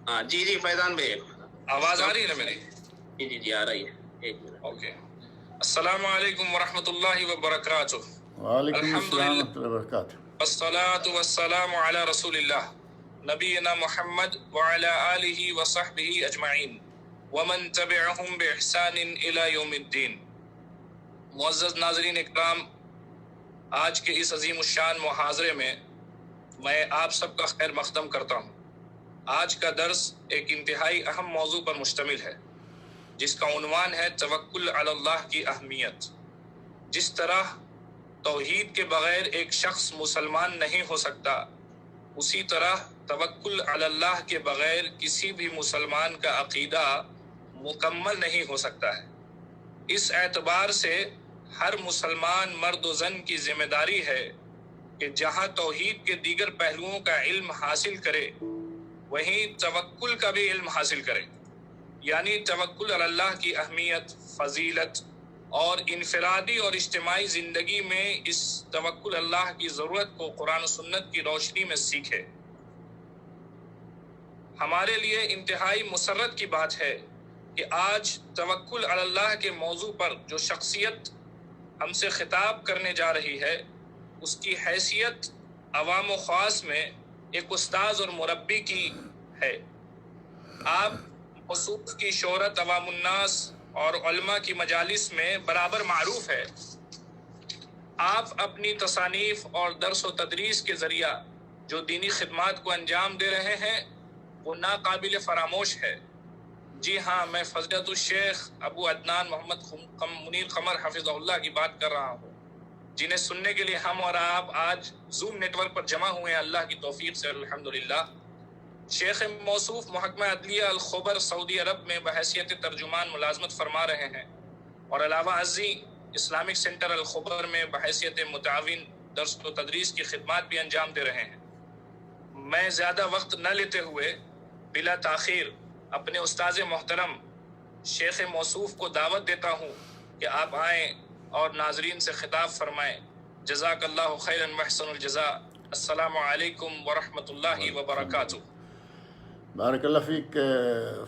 ہاں جی جی فیضان بھائی آواز آ رہی ہے نا میری؟ جی جی جی آ رہی ہے، ایک منٹ۔ اوکے۔ السلام علیکم ورحمۃ اللہ وبرکاتہ۔ وعلیکم السلام الحمدللہ ورحمۃ اللہ وبرکاتہ۔ والصلاة والسلام علی رسول اللہ نبینا محمد وعلی آلہ وصحبہ اجمعین ومن تبعہم بإحسان الی یوم الدین۔ معزز ناظرین اکرام، آج کے اس عظیم الشان محاضرے میں میں آپ سب کا خیر مقدم کرتا ہوں۔ آج کا درس ایک انتہائی اہم موضوع پر مشتمل ہے، جس کا عنوان ہے توکل علی اللہ کی اہمیت۔ جس طرح توحید کے بغیر ایک شخص مسلمان نہیں ہو سکتا، اسی طرح توکل علی اللہ کے بغیر کسی بھی مسلمان کا عقیدہ مکمل نہیں ہو سکتا ہے۔ اس اعتبار سے ہر مسلمان مرد و زن کی ذمہ داری ہے کہ جہاں توحید کے دیگر پہلوؤں کا علم حاصل کرے، وہیں توکل کا بھی علم حاصل کرے، یعنی توکل علی اللہ کی اہمیت، فضیلت اور انفرادی اور اجتماعی زندگی میں اس توکل اللہ کی ضرورت کو قرآن و سنت کی روشنی میں سیکھے۔ ہمارے لیے انتہائی مسرت کی بات ہے کہ آج توکل علی اللہ کے موضوع پر جو شخصیت ہم سے خطاب کرنے جا رہی ہے، اس کی حیثیت عوام و خاص میں ایک استاذ اور مربی کی ہے۔ آپ موصوف کی شہرت عوام الناس اور علماء کی مجالس میں برابر معروف ہے۔ آپ اپنی تصانیف اور درس و تدریس کے ذریعہ جو دینی خدمات کو انجام دے رہے ہیں، وہ ناقابل فراموش ہے۔ جی ہاں، میں فضیلت الشیخ ابو عدنان محمد منیر قمر حفظہ اللہ کی بات کر رہا ہوں، جنہیں سننے کے لیے ہم اور آپ آج زوم نیٹ ورک پر جمع ہوئے ہیں اللہ کی توفیق سے الحمدللہ۔ شیخ موصوف محکمہ عدلیہ الخبر سعودی عرب میں بحیثیت ترجمان ملازمت فرما رہے ہیں، اور علاوہ ازیں اسلامک سینٹر الخبر میں بحیثیت متعاون درس و تدریس کی خدمات بھی انجام دے رہے ہیں۔ میں زیادہ وقت نہ لیتے ہوئے بلا تاخیر اپنے استاذ محترم شیخ موصوف کو دعوت دیتا ہوں کہ آپ آئیں اور ناظرین سے خطاب فرمائیں۔ جزاک اللہ خیرا محسن الجزاء۔ السلام علیکم ورحمۃ اللہ وبرکاتہ۔ بارک اللہ فیک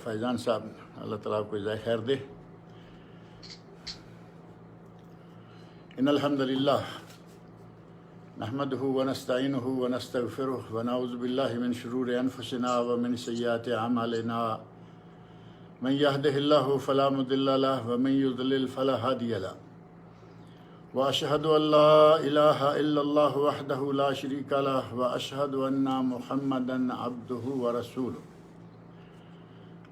فیضان صاحب، اللہ تعالیٰ آپ کو جزائے خیر دے۔ ان الحمد للہ نحمده ونستعینه ونستغفره ونعوذ باللہ من شرور انفسنا ومن سیئات اعمالنا، من يهده الله فلا مضل له ومن يضلل فلا هادي له، واشهد ان لا اله الا الله وحده لا شريك له، واشهد ان محمدا عبده ورسوله۔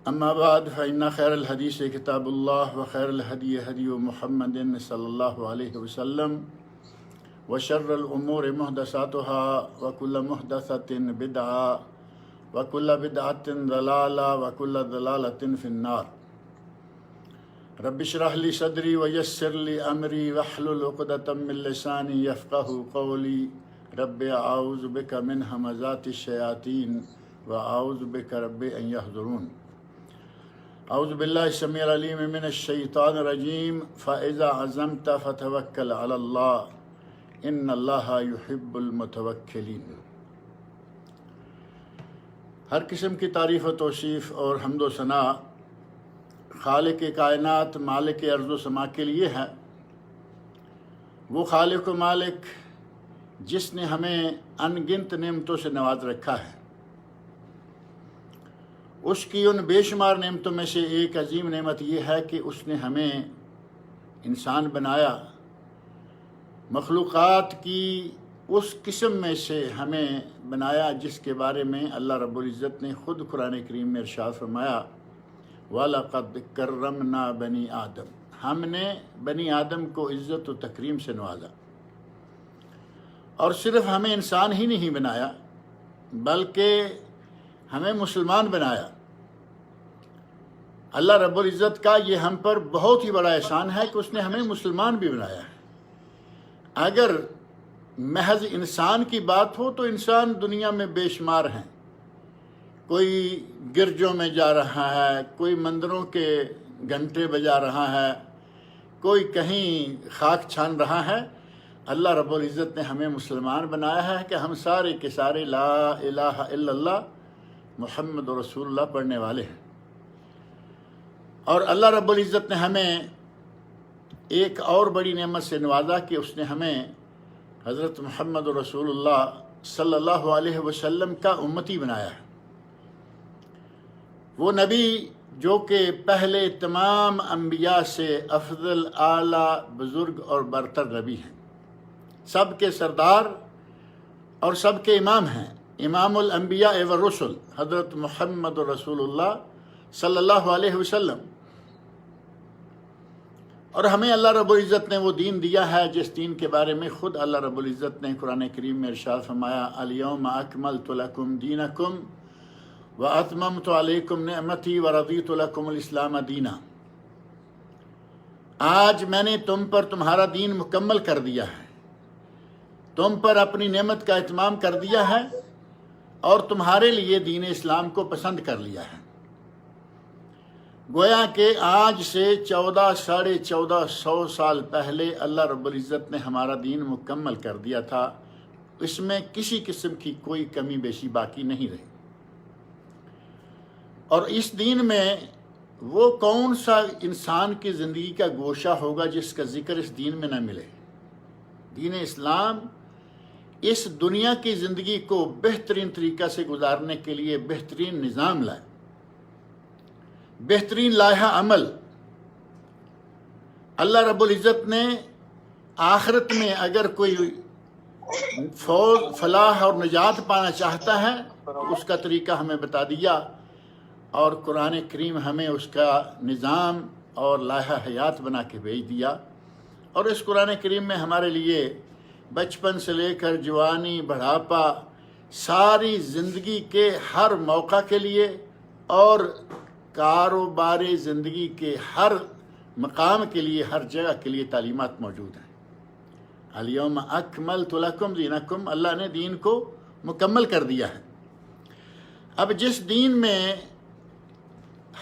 اما بعد فإن خیر الحدیث کتاب اللہ وخیر الہدی ہدی محمد صلی اللہ علیہ وسلم، وشر الامور محدثاتها وکل محدثۃ بدعہ وکل بدعۃ ضلالہ وکل ضلالۃ فی النار۔ رب اشرح لی صدری ویسر لی امری واحلل عقدۃ من لسانی یفقہوا قولی، رب اعوذ بک من ہمزات الشیاطین واعوذ بک رب ان یحضرون۔ اعوذ باللہ السمیع العلیم من الشیطان الرجیم، فاذا عزمت فتوکل علی اللہ ان اللہ یحب المتوکلین۔ ہر قسم کی تعریف و توصیف اور حمد و ثناء خالق کائنات مالک ارض و سما کے لیے ہے۔ وہ خالق و مالک جس نے ہمیں ان گنت نعمتوں سے نواز رکھا ہے، اس کی ان بے شمار نعمتوں میں سے ایک عظیم نعمت یہ ہے کہ اس نے ہمیں انسان بنایا، مخلوقات کی اس قسم میں سے ہمیں بنایا جس کے بارے میں اللہ رب العزت نے خود قرآن کریم میں ارشاد فرمایا، وَلَقَدْ كَرَّمْنَا بَنِي آدم، ہم نے بنی آدم کو عزت و تکریم سے نوازا۔ اور صرف ہمیں انسان ہی نہیں بنایا بلکہ ہمیں مسلمان بنایا۔ اللہ رب العزت کا یہ ہم پر بہت ہی بڑا احسان ہے کہ اس نے ہمیں مسلمان بھی بنایا ہے۔ اگر محض انسان کی بات ہو تو انسان دنیا میں بے شمار ہیں، کوئی گرجوں میں جا رہا ہے، کوئی مندروں کے گھنٹے بجا رہا ہے، کوئی کہیں خاک چھان رہا ہے۔ اللہ رب العزت نے ہمیں مسلمان بنایا ہے کہ ہم سارے کے سارے لا الہ الا اللہ محمد رسول اللہ پڑھنے والے ہیں۔ اور اللہ رب العزت نے ہمیں ایک اور بڑی نعمت سے نوازا کہ اس نے ہمیں حضرت محمد رسول اللہ صلی اللہ علیہ وسلم کا امتی بنایا ہے۔ وہ نبی جو کہ پہلے تمام انبیاء سے افضل، اعلیٰ، بزرگ اور برتر نبی ہیں، سب کے سردار اور سب کے امام ہیں، امام الانبیاء والرسل حضرت محمد رسول اللہ صلی اللہ علیہ وسلم۔ اور ہمیں اللہ رب العزت نے وہ دین دیا ہے جس دین کے بارے میں خود اللہ رب العزت نے قرآن کریم میں ارشاد فرمایا، الیوم اکملت لکم دینکم واتممت علیکم نعمتی ورضیت لکم الاسلام دینا۔ آج میں نے تم پر تمہارا دین مکمل کر دیا ہے، تم پر اپنی نعمت کا اتمام کر دیا ہے اور تمہارے لیے دین اسلام کو پسند کر لیا ہے۔ گویا کہ آج سے 1400 سال پہلے اللہ رب العزت نے ہمارا دین مکمل کر دیا تھا، اس میں کسی قسم کی کوئی کمی بیشی باقی نہیں رہی۔ اور اس دین میں وہ کون سا انسان کی زندگی کا گوشہ ہوگا جس کا ذکر اس دین میں نہ ملے؟ دین اسلام اس دنیا کی زندگی کو بہترین طریقہ سے گزارنے کے لیے بہترین نظام لائے، بہترین لائحہ عمل۔ اللہ رب العزت نے آخرت میں اگر کوئی فلاح اور نجات پانا چاہتا ہے تو اس کا طریقہ ہمیں بتا دیا، اور قرآن کریم ہمیں اس کا نظام اور لائحہ حیات بنا کے بھیج دیا۔ اور اس قرآن کریم میں ہمارے لیے بچپن سے لے کر جوانی، بڑھاپا، ساری زندگی کے ہر موقع کے لیے اور کاروباری زندگی کے ہر مقام کے لیے، ہر جگہ کے لیے تعلیمات موجود ہیں۔ الیوم اکملت لکم دینکم، اللہ نے دین کو مکمل کر دیا ہے۔ اب جس دین میں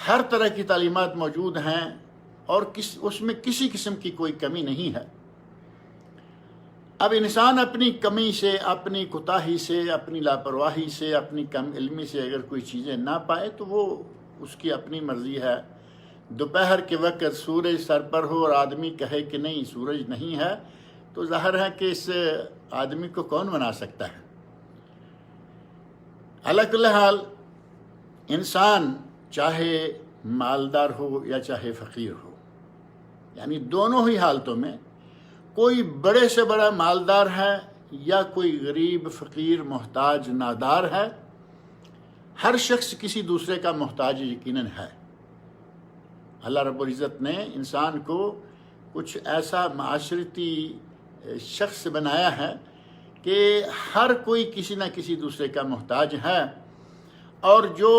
ہر طرح کی تعلیمات موجود ہیں اور اس میں کسی قسم کی کوئی کمی نہیں ہے، اب انسان اپنی کمی سے، اپنی کوتاہی سے، اپنی لاپرواہی سے، اپنی کم علمی سے اگر کوئی چیزیں نہ پائے تو وہ اس کی اپنی مرضی ہے۔ دوپہر کے وقت سورج سر پر ہو اور آدمی کہے کہ نہیں سورج نہیں ہے، تو ظاہر ہے کہ اس آدمی کو کون بنا سکتا ہے؟ علی کل حال انسان چاہے مالدار ہو یا چاہے فقیر ہو، یعنی دونوں ہی حالتوں میں کوئی بڑے سے بڑا مالدار ہے یا کوئی غریب، فقیر، محتاج، نادار ہے، ہر شخص کسی دوسرے کا محتاج یقیناً ہے۔ اللہ رب العزت نے انسان کو کچھ ایسا معاشرتی شخص بنایا ہے کہ ہر کوئی کسی نہ کسی دوسرے کا محتاج ہے، اور جو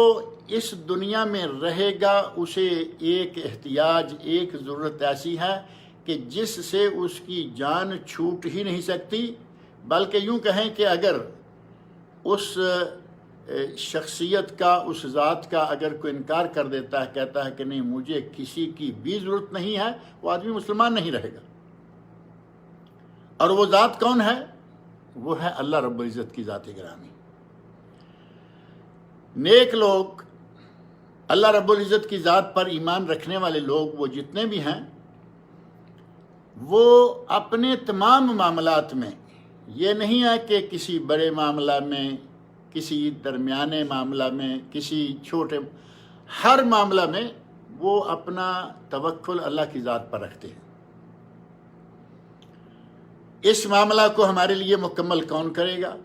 اس دنیا میں رہے گا اسے ایک احتیاج، ایک ضرورت ایسی ہے کہ جس سے اس کی جان چھوٹ ہی نہیں سکتی، بلکہ یوں کہیں کہ اگر اس شخصیت کا، اس ذات کا اگر کوئی انکار کر دیتا ہے، کہتا ہے کہ نہیں مجھے کسی کی بھی ضرورت نہیں ہے، وہ آدمی مسلمان نہیں رہے گا۔ اور وہ ذات کون ہے؟ وہ ہے اللہ رب العزت کی ذات گرامی۔ نیک لوگ، اللہ رب العزت کی ذات پر ایمان رکھنے والے لوگ، وہ جتنے بھی ہیں، وہ اپنے تمام معاملات میں یہ نہیں ہے کہ کسی بڑے معاملہ میں، کسی درمیانے معاملہ میں، کسی چھوٹے، ہر معاملہ میں وہ اپنا توکل اللہ کی ذات پر رکھتے ہیں۔ اس معاملہ کو ہمارے لیے مکمل کون کرے گا؟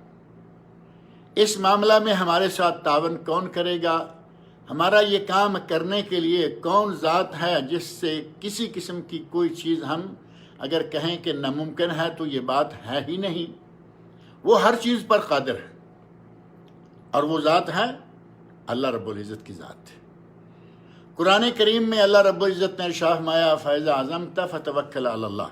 اس معاملہ میں ہمارے ساتھ تعاون کون کرے گا؟ ہمارا یہ کام کرنے کے لیے کون ذات ہے جس سے کسی قسم کی کوئی چیز ہم اگر کہیں کہ ناممکن ہے تو یہ بات ہے ہی نہیں؟ وہ ہر چیز پر قادر ہے، اور وہ ذات ہے اللہ رب العزت کی ذات ہے۔ قرآن کریم میں اللہ رب العزت نے ارشاد فرمایا فَإِذَا عَزَمْتَ فَتَوَكَّلْ عَلَى اللَّهِ،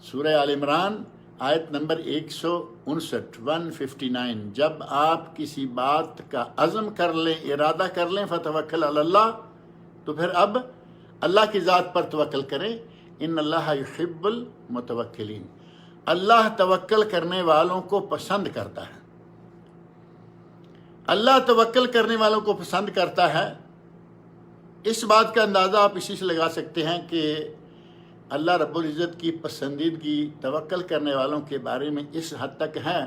سورہ آل عمران آیت نمبر 159، جب آپ کسی بات کا عزم کر لیں، ارادہ کر لیں، فَتَوَكَّلْ عَلَى اللَّهِ، تو پھر اب اللہ کی ذات پر توکل کریں۔ ان اللہ یحب المتوکلین، اللہ توکل کرنے والوں کو پسند کرتا ہے۔ اللہ توکل کرنے والوں کو پسند کرتا ہے۔ اس بات کا اندازہ آپ اسی سے لگا سکتے ہیں کہ اللہ رب العزت کی پسندیدگی توکل کرنے والوں کے بارے میں اس حد تک ہے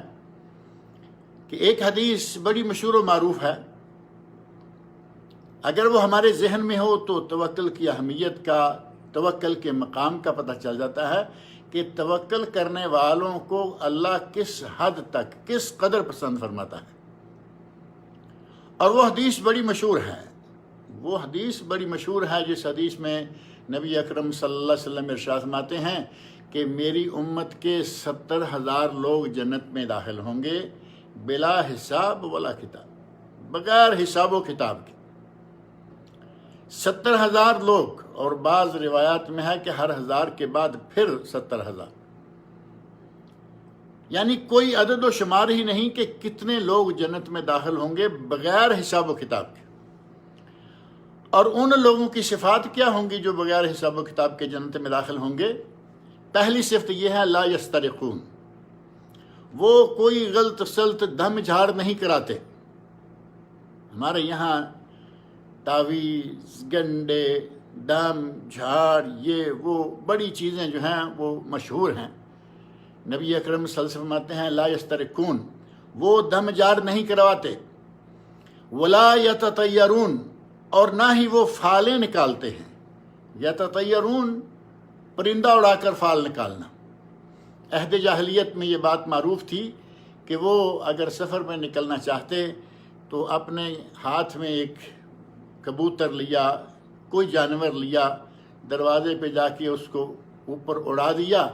کہ ایک حدیث بڑی مشہور و معروف ہے، اگر وہ ہمارے ذہن میں ہو تو توکل کی اہمیت کا، توکل کے مقام کا پتہ چل جاتا ہے کہ توکل کرنے والوں کو اللہ کس حد تک، کس قدر پسند فرماتا ہے۔ اور وہ حدیث بڑی مشہور ہے، وہ حدیث بڑی مشہور ہے جس حدیث میں نبی اکرم صلی اللہ علیہ وسلم ارشاد فرماتے ہیں کہ میری امت کے 70,000 لوگ جنت میں داخل ہوں گے بلا حساب ولا کتاب، بغیر حساب و کتاب کے۔ 70,000 لوگ، اور بعض روایات میں ہے کہ ہر 1000 کے بعد پھر 70,000، یعنی کوئی عدد و شمار ہی نہیں کہ کتنے لوگ جنت میں داخل ہوں گے بغیر حساب و کتاب کے۔ اور ان لوگوں کی صفات کیا ہوں گی جو بغیر حساب و کتاب کے جنت میں داخل ہوں گے؟ پہلی صفت یہ ہے لا یسترقون، وہ کوئی غلط سلط دم جھاڑ نہیں کراتے۔ ہمارے یہاں تعویذ، گنڈے، دم جھاڑ، یہ وہ بڑی چیزیں جو ہیں وہ مشہور ہیں۔ نبی اکرم صلی اللہ علیہ وسلم فرماتے ہیں لا یسترقون، وہ دم جھاڑ نہیں کرواتے، ولا یتطیرون، اور نہ ہی وہ فالیں نکالتے ہیں۔ یتطیرون، پرندہ اڑا کر فال نکالنا۔ عہد جاہلیت میں یہ بات معروف تھی کہ وہ اگر سفر میں نکلنا چاہتے تو اپنے ہاتھ میں ایک کبوتر لیا، کوئی جانور لیا، دروازے پہ جا کے اس کو اوپر اڑا دیا۔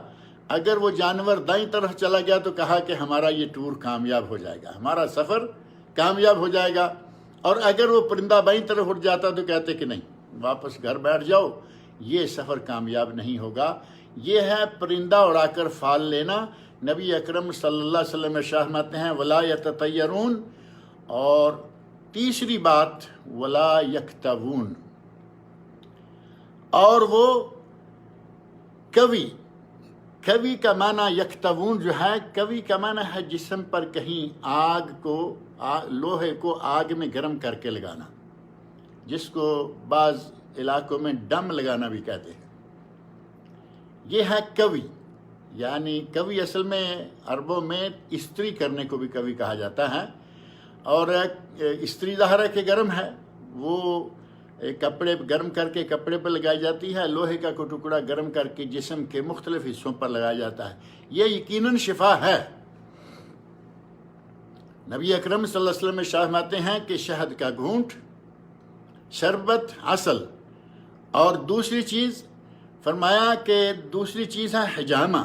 اگر وہ جانور دائیں طرف چلا گیا تو کہا کہ ہمارا یہ ٹور کامیاب ہو جائے گا، ہمارا سفر کامیاب ہو جائے گا، اور اگر وہ پرندہ بائیں طرف اٹھ جاتا تو کہتے کہ نہیں، واپس گھر بیٹھ جاؤ، یہ سفر کامیاب نہیں ہوگا۔ یہ ہے پرندہ اڑا کر فال لینا۔ نبی اکرم صلی اللہ علیہ وسلم ارشاد فرماتے ہیں ولا یتطیرون، اور تیسری بات ولا یکتوون، اور وہ کوی کا معنی یکتوون جو ہے، کوی کا معنی ہے جسم پر کہیں آگ کو، لوہے کو آگ میں گرم کر کے لگانا، جس کو بعض علاقوں میں ڈم لگانا بھی کہتے ہیں۔ یہ ہے کوی، یعنی کوی اصل میں عربوں میں استری کرنے کو بھی کوی کہا جاتا ہے، اور استری ظاہر ہے کہ گرم ہے، وہ کپڑے گرم کر کے کپڑے پر لگائی جاتی ہے، لوہے کا کوئی ٹکڑا گرم کر کے جسم کے مختلف حصوں پر لگایا جاتا ہے۔ یہ یقیناً شفا ہے۔ نبی اکرم صلی اللہ علیہ وسلم ارشاد فرماتے ہیں کہ شہد کا گھونٹ، شربت، عسل، اور دوسری چیز فرمایا کہ دوسری چیز ہے حجامہ،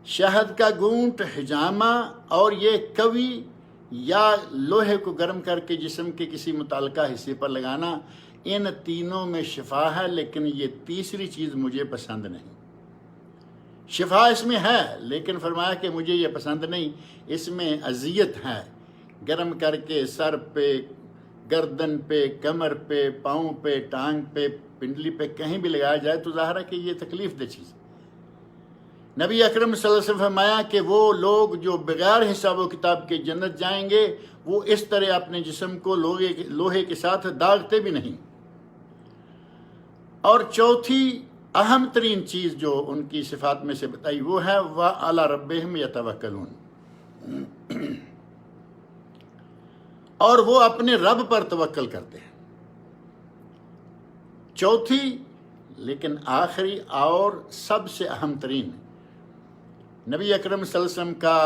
شہد کا گھونٹ، حجامہ، اور یہ کوی یا لوہے کو گرم کر کے جسم کے کسی متعلقہ حصے پر لگانا، ان تینوں میں شفا ہے، لیکن یہ تیسری چیز مجھے پسند نہیں۔ شفا اس میں ہے لیکن فرمایا کہ مجھے یہ پسند نہیں، اس میں اذیت ہے۔ گرم کر کے سر پہ، گردن پہ، کمر پہ، پاؤں پہ، ٹانگ پہ، پنڈلی پہ کہیں بھی لگایا جائے تو ظاہر ہے کہ یہ تکلیف دہ چیز ہے۔ نبی اکرم صلی اللہ علیہ وسلم فرمایا کہ وہ لوگ جو بغیر حساب و کتاب کے جنت جائیں گے وہ اس طرح اپنے جسم کو لوہے کے ساتھ داغتے بھی نہیں۔ اور چوتھی اہم ترین چیز جو ان کی صفات میں سے بتائی وہ ہے وَعَلَىٰ رَبِّهِمْ يَتَوَكَّلُونَ، اور وہ اپنے رب پر توکل کرتے ہیں۔ چوتھی لیکن آخری اور سب سے اہم ترین، نبی اکرم صلی اللہ علیہ وسلم کا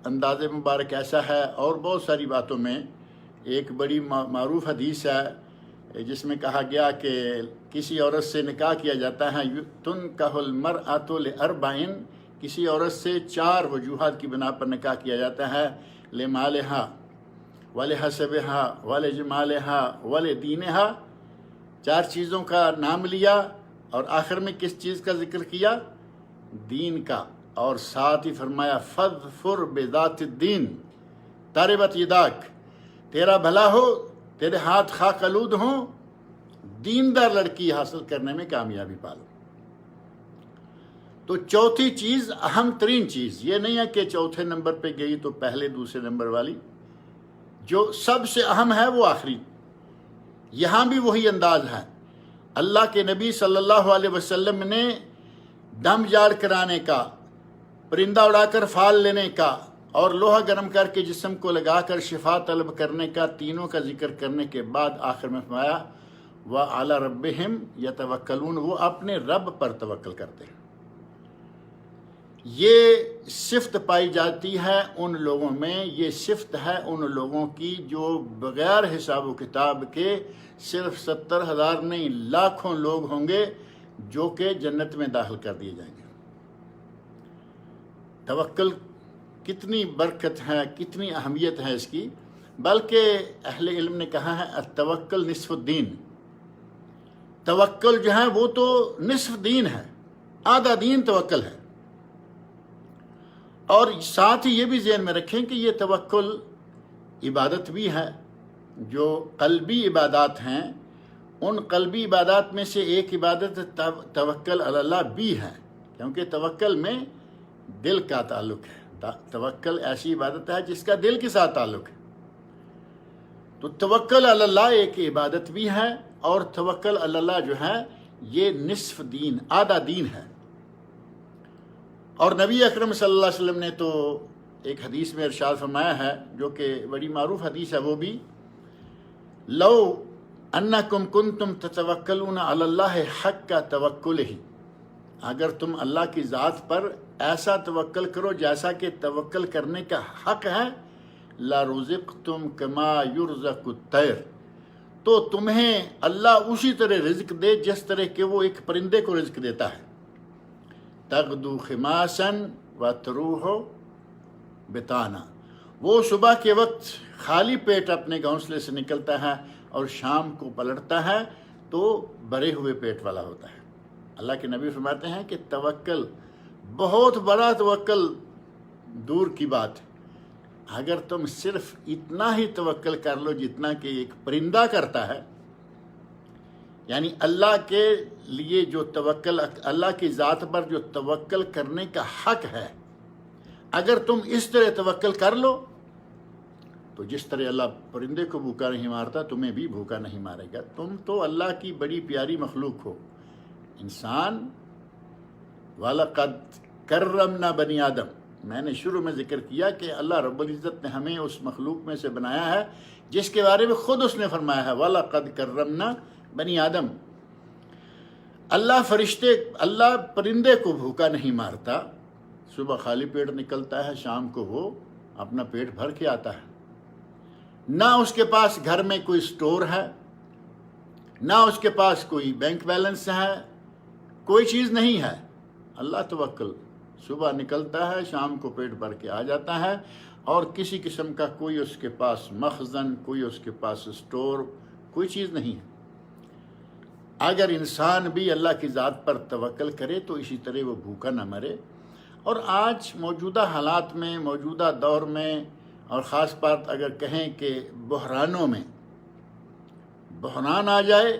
انداز مبارک ایسا ہے، اور بہت ساری باتوں میں ایک بڑی معروف حدیث ہے جس میں کہا گیا کہ کسی عورت سے نکاح کیا جاتا ہے، تنکح المرأة لأربع، کسی عورت سے 4 وجوہات کی بنا پر نکاح کیا جاتا ہے، لمالہا ولحسبہا ولجمالہا ولدینہا، 4 چیزوں کا نام لیا اور آخر میں کس چیز کا ذکر کیا؟ دین کا، اور ساتھ ہی فرمایا فَاظْفُرْ بِذَاتِ الدِّین تَرِبَتْ یداک، تیرا بھلا ہو، تیرے ہاتھ خاک آلود ہوں، دیندار لڑکی حاصل کرنے میں کامیابی پالو۔ تو چوتھی چیز، اہم ترین چیز، یہ نہیں ہے کہ چوتھے نمبر پہ گئی تو پہلے دوسرے نمبر والی، جو سب سے اہم ہے وہ آخری. یہاں بھی وہی انداز ہے. اللہ کے نبی صلی اللہ علیہ وسلم نے دم جاڑ کرانے کا، پرندہ اڑا کر پھال لینے کا اور لوہا گرم کر کے جسم کو لگا کر شفا طلب کرنے کا، تینوں کا ذکر کرنے کے بعد آخر میں فرمایا وَعَلَى رَبِّهِمْ يَتَوَكَّلُونَ، وہ اپنے رب پر توکل کرتے ہیں. یہ صفت پائی جاتی ہے ان لوگوں میں، یہ صفت ہے ان لوگوں کی جو بغیر حساب و کتاب کے صرف 70,000 نہیں لاکھوں لوگ ہوں گے جو کہ جنت میں داخل کر دیے جائیں گے. توکل کتنی برکت ہے، کتنی اہمیت ہے اس کی. بلکہ اہل علم نے کہا ہے التوکل نصف الدین. توکل جو ہے وہ تو نصف دین ہے، آدھا دین توکل ہے. اور ساتھ ہی یہ بھی ذہن میں رکھیں کہ یہ توکل عبادت بھی ہے. جو قلبی عبادات ہیں ان قلبی عبادات میں سے ایک عبادت توکل علی اللہ بھی ہے، کیونکہ توکل میں دل کا تعلق ہے. توکل ایسی عبادت ہے جس کا دل کے ساتھ تعلق ہے. تو توکل علی اللہ ایک عبادت بھی ہے، اور توکل علی اللہ جو ہے یہ نصف دین، آدھا دین ہے. اور نبی اکرم صلی اللہ علیہ وسلم نے تو ایک حدیث میں ارشاد فرمایا ہے جو کہ بڑی معروف حدیث ہے، وہ بھی لو انکم کنتم تتوکلون علی اللہ حق توکلہ، اگر تم اللہ کی ذات پر ایسا توکل کرو جیسا کہ توکل کرنے کا حق ہے، لا رزقتم کما یرزق الطیر، تو تمہیں اللہ اسی طرح رزق دے جس طرح کہ وہ ایک پرندے کو رزق دیتا ہے. تغدو خماسا وتروح بطانا، وہ صبح کے وقت خالی پیٹ اپنے گھونسلے سے نکلتا ہے اور شام کو پلٹتا ہے تو بھرے ہوئے پیٹ والا ہوتا ہے. اللہ کے نبی فرماتے ہیں کہ توکل، بہت بڑا توکل دور کی بات ہے. اگر تم صرف اتنا ہی توکل کر لو جتنا کہ ایک پرندہ کرتا ہے، یعنی اللہ کے لیے جو توکل، اللہ کی ذات پر جو توکل کرنے کا حق ہے، اگر تم اس طرح توکل کر لو تو جس طرح اللہ پرندے کو بھوکا نہیں مارتا تمہیں بھی بھوکا نہیں مارے گا. تم تو اللہ کی بڑی پیاری مخلوق ہو. انسان وَلَقَدْ كَرَّمْنَا بَنِي آدم، میں نے شروع میں ذکر کیا کہ اللہ رب العزت نے ہمیں اس مخلوق میں سے بنایا ہے جس کے بارے میں خود اس نے فرمایا ہے وَلَقَدْ كَرَّمْنَا بنی آدم. اللہ پرندے کو بھوکا نہیں مارتا، صبح خالی پیٹ نکلتا ہے، شام کو وہ اپنا پیٹ بھر کے آتا ہے. نہ اس کے پاس گھر میں کوئی سٹور ہے، نہ اس کے پاس کوئی بینک بیلنس ہے، کوئی چیز نہیں ہے. اللہ توکل، صبح نکلتا ہے، شام کو پیٹ بھر کے آ جاتا ہے، اور کسی قسم کا کوئی اس کے پاس مخزن، کوئی اس کے پاس سٹور، کوئی چیز نہیں ہے. اگر انسان بھی اللہ کی ذات پر توکل کرے تو اسی طرح وہ بھوکا نہ مرے. اور آج موجودہ حالات میں، موجودہ دور میں، اور خاص بات اگر کہیں کہ بحرانوں میں، بحران آ جائے،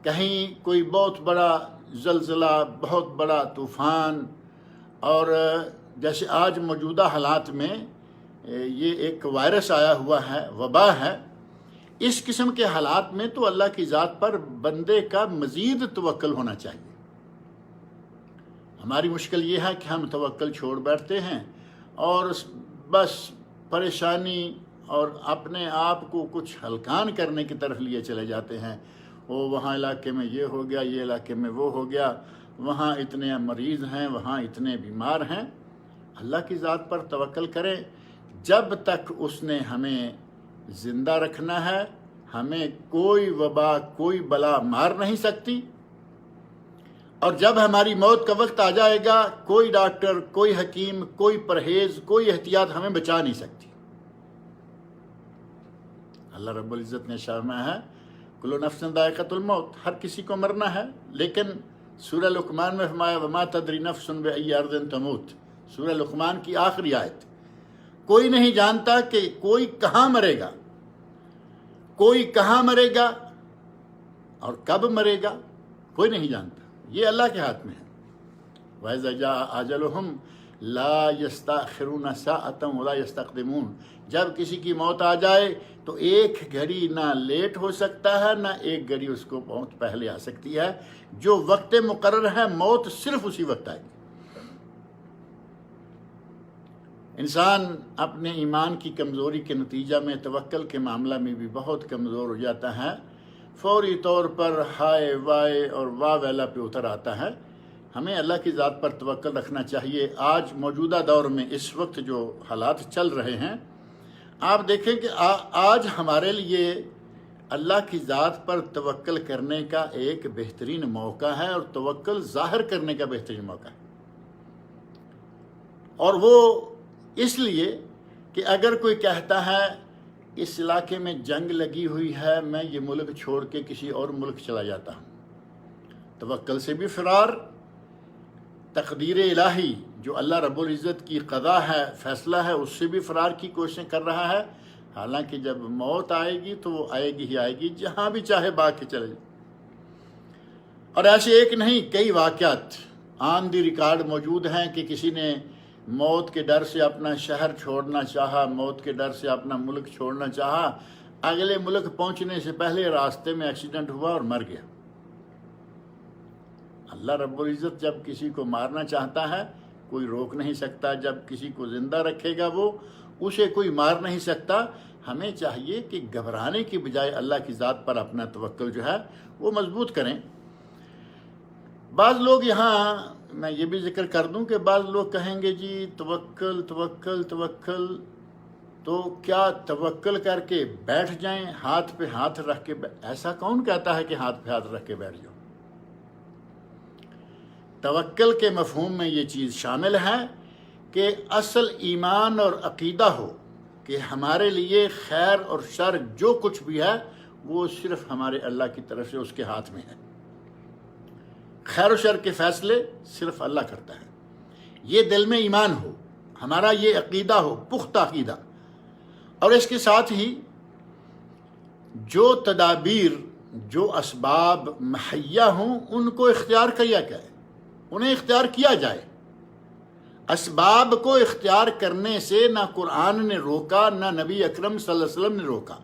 کہیں کوئی بہت بڑا زلزلہ، بہت بڑا طوفان، اور جیسے آج موجودہ حالات میں یہ ایک وائرس آیا ہوا ہے، وبا ہے، اس قسم کے حالات میں تو اللہ کی ذات پر بندے کا مزید توکل ہونا چاہیے. ہماری مشکل یہ ہے کہ ہم توکل چھوڑ بیٹھتے ہیں اور بس پریشانی اور اپنے آپ کو کچھ ہلکان کرنے کی طرف لیے چلے جاتے ہیں. وہ وہاں علاقے میں یہ ہو گیا، یہ علاقے میں وہ ہو گیا، وہاں اتنے مریض ہیں، وہاں اتنے بیمار ہیں. اللہ کی ذات پر توکل کریں. جب تک اس نے ہمیں زندہ رکھنا ہے، ہمیں کوئی وبا، کوئی بلا مار نہیں سکتی. اور جب ہماری موت کا وقت آ جائے گا، کوئی ڈاکٹر، کوئی حکیم، کوئی پرہیز، کوئی احتیاط ہمیں بچا نہیں سکتی. اللہ رب العزت نے فرمایا ہے کل نفس ذائقۃ الموت، ہر کسی کو مرنا ہے. لیکن سورہ لقمان میں فرمایا وما تدری نفس بأی ارض تموت، سورہ لقمان کی آخری آیت. کوئی نہیں جانتا کہ کوئی کہاں مرے گا، کوئی کہاں مرے گا اور کب مرے گا، کوئی نہیں جانتا. یہ اللہ کے ہاتھ میں ہے. وَإِذَا جَاءَ أَجَلُهُمْ لا یستأخرون ساعۃ ولا یستقدمون، جب کسی کی موت آ جائے تو ایک گھڑی نہ لیٹ ہو سکتا ہے، نہ ایک گھڑی اس کو بہت پہلے آ سکتی ہے۔ جو وقت مقرر ہے موت صرف اسی وقت آئے گی۔ انسان اپنے ایمان کی کمزوری کے نتیجہ میں توکل کے معاملہ میں بھی بہت کمزور ہو جاتا ہے، فوری طور پر ہائے وائے اور واہ ویلا پہ اتر آتا ہے۔ ہمیں اللہ کی ذات پر توکل رکھنا چاہیے۔ آج موجودہ دور میں اس وقت جو حالات چل رہے ہیں، آپ دیکھیں کہ آج ہمارے لیے اللہ کی ذات پر توکل کرنے کا ایک بہترین موقع ہے، اور توکل ظاہر کرنے کا بہترین موقع ہے۔ اور وہ اس لیے کہ اگر کوئی کہتا ہے اس علاقے میں جنگ لگی ہوئی ہے، میں یہ ملک چھوڑ کے کسی اور ملک چلا جاتا ہوں، توکل سے بھی فرار، تقدیر الہی جو اللہ رب العزت کی قضا ہے، فیصلہ ہے، اس سے بھی فرار کی کوششیں کر رہا ہے۔ حالانکہ جب موت آئے گی تو وہ آئے گی ہی آئے گی، جہاں بھی چاہے بھاگ کے چلے جائے۔ اور ایسے ایک نہیں، کئی واقعات آن دی ریکارڈ موجود ہیں کہ کسی نے موت کے ڈر سے اپنا شہر چھوڑنا چاہا، موت کے ڈر سے اپنا ملک چھوڑنا چاہا، اگلے ملک پہنچنے سے پہلے راستے میں ایکسیڈنٹ ہوا اور مر گیا۔ اللہ رب العزت جب کسی کو مارنا چاہتا ہے کوئی روک نہیں سکتا، جب کسی کو زندہ رکھے گا وہ اسے کوئی مار نہیں سکتا۔ ہمیں چاہیے کہ گھبرانے کی بجائے اللہ کی ذات پر اپنا توکل جو ہے وہ مضبوط کریں۔ بعض لوگ یہاں میں یہ بھی ذکر کر دوں کہ بعض لوگ کہیں گے جی توکل توکل توکل، تو کیا توکل کر کے بیٹھ جائیں، ہاتھ پہ ہاتھ رکھ کے ایسا کون کہتا ہے کہ ہاتھ پہ ہاتھ رکھ کے بیٹھ جاؤ؟ توکل کے مفہوم میں یہ چیز شامل ہے کہ اصل ایمان اور عقیدہ ہو کہ ہمارے لیے خیر اور شر جو کچھ بھی ہے وہ صرف ہمارے اللہ کی طرف سے اس کے ہاتھ میں ہے۔ خیر و شر کے فیصلے صرف اللہ کرتا ہے۔ یہ دل میں ایمان ہو، ہمارا یہ عقیدہ ہو، پختہ عقیدہ، اور اس کے ساتھ ہی جو تدابیر، جو اسباب مہیا ہوں ان کو اختیار کیا جائے، انہیں اختیار کیا جائے۔ اسباب کو اختیار کرنے سے نہ قرآن نے روکا، نہ نبی اکرم صلی اللہ علیہ وسلم نے روکا،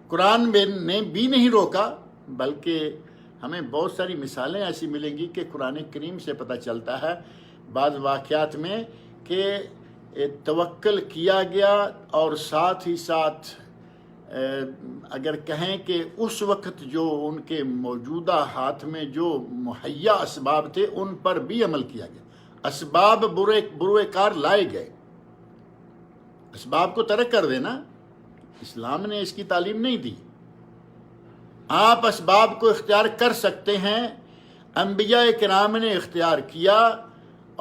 قرآن نے بھی نہیں روکا، بلکہ ہمیں بہت ساری مثالیں ایسی ملیں گی کہ قرآن کریم سے پتہ چلتا ہے بعض واقعات میں کہ توکل کیا گیا، اور ساتھ ہی ساتھ اگر کہیں کہ اس وقت جو ان کے موجودہ ہاتھ میں جو مہیا اسباب تھے ان پر بھی عمل کیا گیا، اسباب برے کار لائے گئے۔ اسباب کو ترک کر دینا اسلام نے اس کی تعلیم نہیں دی۔ آپ اسباب کو اختیار کر سکتے ہیں، انبیاء کرام نے اختیار کیا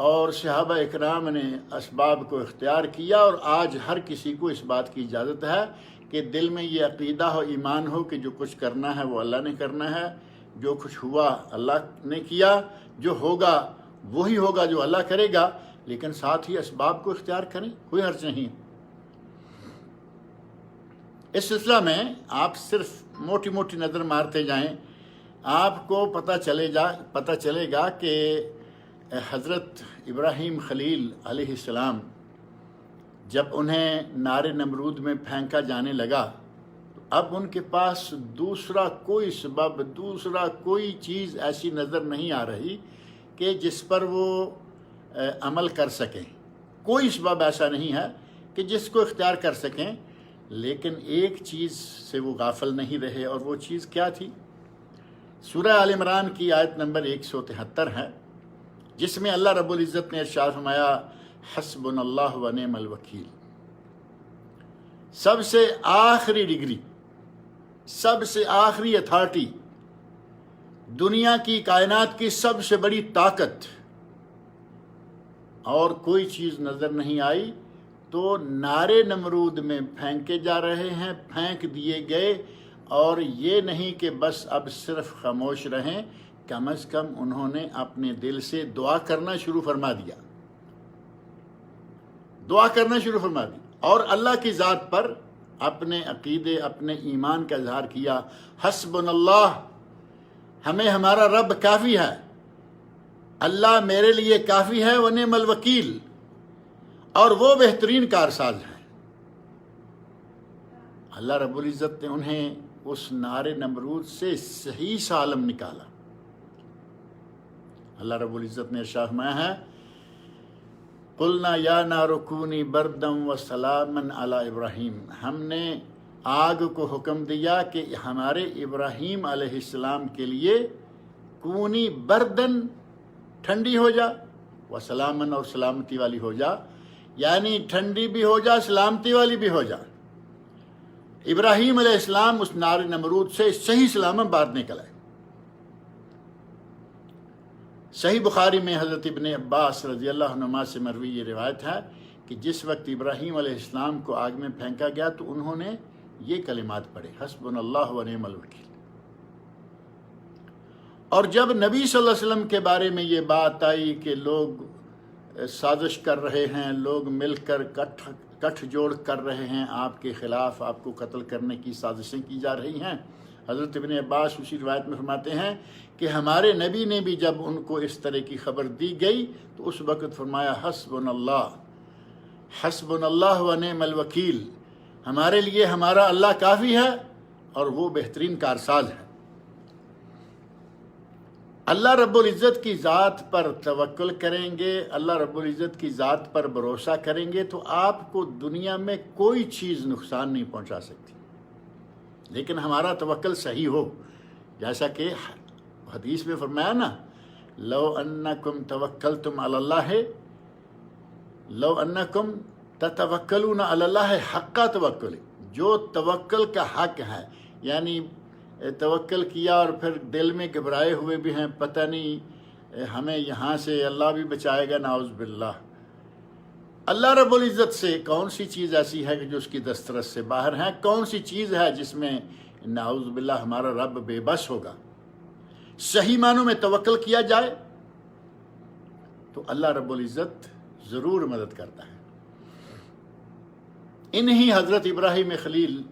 اور صحابہ کرام نے اسباب کو اختیار کیا، اور آج ہر کسی کو اس بات کی اجازت ہے کہ دل میں یہ عقیدہ ہو، ایمان ہو کہ جو کچھ کرنا ہے وہ اللہ نے کرنا ہے، جو کچھ ہوا اللہ نے کیا، جو ہوگا وہی ہوگا جو اللہ کرے گا، لیکن ساتھ ہی اسباب کو اختیار کریں، کوئی حرج نہیں۔ اس سلسلہ میں آپ صرف موٹی موٹی نظر مارتے جائیں، آپ کو پتہ چلے گا کہ حضرت ابراہیم خلیل علیہ السلام جب انہیں نار نمرود میں پھینکا جانے لگا تو اب ان کے پاس دوسرا کوئی سبب، دوسرا کوئی چیز ایسی نظر نہیں آ رہی کہ جس پر وہ عمل کر سکیں۔ کوئی سبب ایسا نہیں ہے کہ جس کو اختیار کر سکیں، لیکن ایک چیز سے وہ غافل نہیں رہے، اور وہ چیز کیا تھی؟ سورہ آل عمران کی آیت نمبر 173 ہے، جس میں اللہ رب العزت نے ارشاد فرمایا حسبنا اللہ و نعم الوکیل۔ سب سے آخری ڈگری، سب سے آخری اتھارٹی، دنیا کی کائنات کی سب سے بڑی طاقت، اور کوئی چیز نظر نہیں آئی تو نارے نمرود میں پھینکے جا رہے ہیں، پھینک دیے گئے، اور یہ نہیں کہ بس اب صرف خاموش رہیں، کم از کم انہوں نے اپنے دل سے دعا کرنا شروع فرما دیا، دعا کرنا شروع فرما دی، اور اللہ کی ذات پر اپنے عقیدے، اپنے ایمان کا اظہار کیا۔ حسبنا اللہ، ہمیں ہمارا رب کافی ہے، اللہ میرے لیے کافی ہے ونعم الوکیل، اور وہ بہترین کارساز ہے۔ اللہ رب العزت نے انہیں اس نار نمرود سے صحیح سالم نکالا۔ اللہ رب العزت نے ارشاد فرمایا ہے قلنا یا نار کونی بردم و سلامن علی ابراہیم، ہم نے آگ کو حکم دیا کہ ہمارے ابراہیم علیہ السلام کے لیے کونی بردن ٹھنڈی ہو جا و سلامن اور سلامتی والی ہو جا، یعنی ٹھنڈی بھی ہو جا سلامتی والی بھی ہو جا۔ ابراہیم علیہ السلام اس نار نمرود سے صحیح سلامت بعد نکل آئے۔ صحیح بخاری میں حضرت ابن عباس رضی اللہ عنہما سے مروی یہ روایت ہے کہ جس وقت ابراہیم علیہ السلام کو آگ میں پھینکا گیا تو انہوں نے یہ کلمات پڑھے حسبنا اللہ و نعم الوکیل۔ اور جب نبی صلی اللہ علیہ وسلم کے بارے میں یہ بات آئی کہ لوگ سازش کر رہے ہیں، لوگ مل کر کٹھ جوڑ کر رہے ہیں آپ کے خلاف، آپ کو قتل کرنے کی سازشیں کی جا رہی ہیں، حضرت ابن عباس اسی روایت میں فرماتے ہیں کہ ہمارے نبی نے بھی جب ان کو اس طرح کی خبر دی گئی تو اس وقت فرمایا حسبنا اللہ و نعم الوکیل، ہمارے لیے ہمارا اللہ کافی ہے اور وہ بہترین کارساز ہے۔ اللہ رب العزت کی ذات پر توکل کریں گے، اللہ رب العزت کی ذات پر بھروسہ کریں گے تو آپ کو دنیا میں کوئی چیز نقصان نہیں پہنچا سکتی، لیکن ہمارا توکل صحیح ہو، جیسا کہ حدیث میں فرمایا نا لو انکم توکلتم علی اللہ، لو انکم تتوکلون علی اللہ حق توکل، جو توکل کا حق ہے، یعنی توکل کیا اور پھر دل میں گھبرائے ہوئے بھی ہیں، پتہ نہیں ہمیں یہاں سے اللہ بھی بچائے گا، نعوذ باللہ۔ اللہ رب العزت سے کون سی چیز ایسی ہے کہ جو اس کی دسترس سے باہر ہے؟ کون سی چیز ہے جس میں نعوذ باللہ ہمارا رب بے بس ہوگا؟ صحیح معنوں میں توکل کیا جائے تو اللہ رب العزت ضرور مدد کرتا ہے۔ انہی حضرت ابراہیم خلیل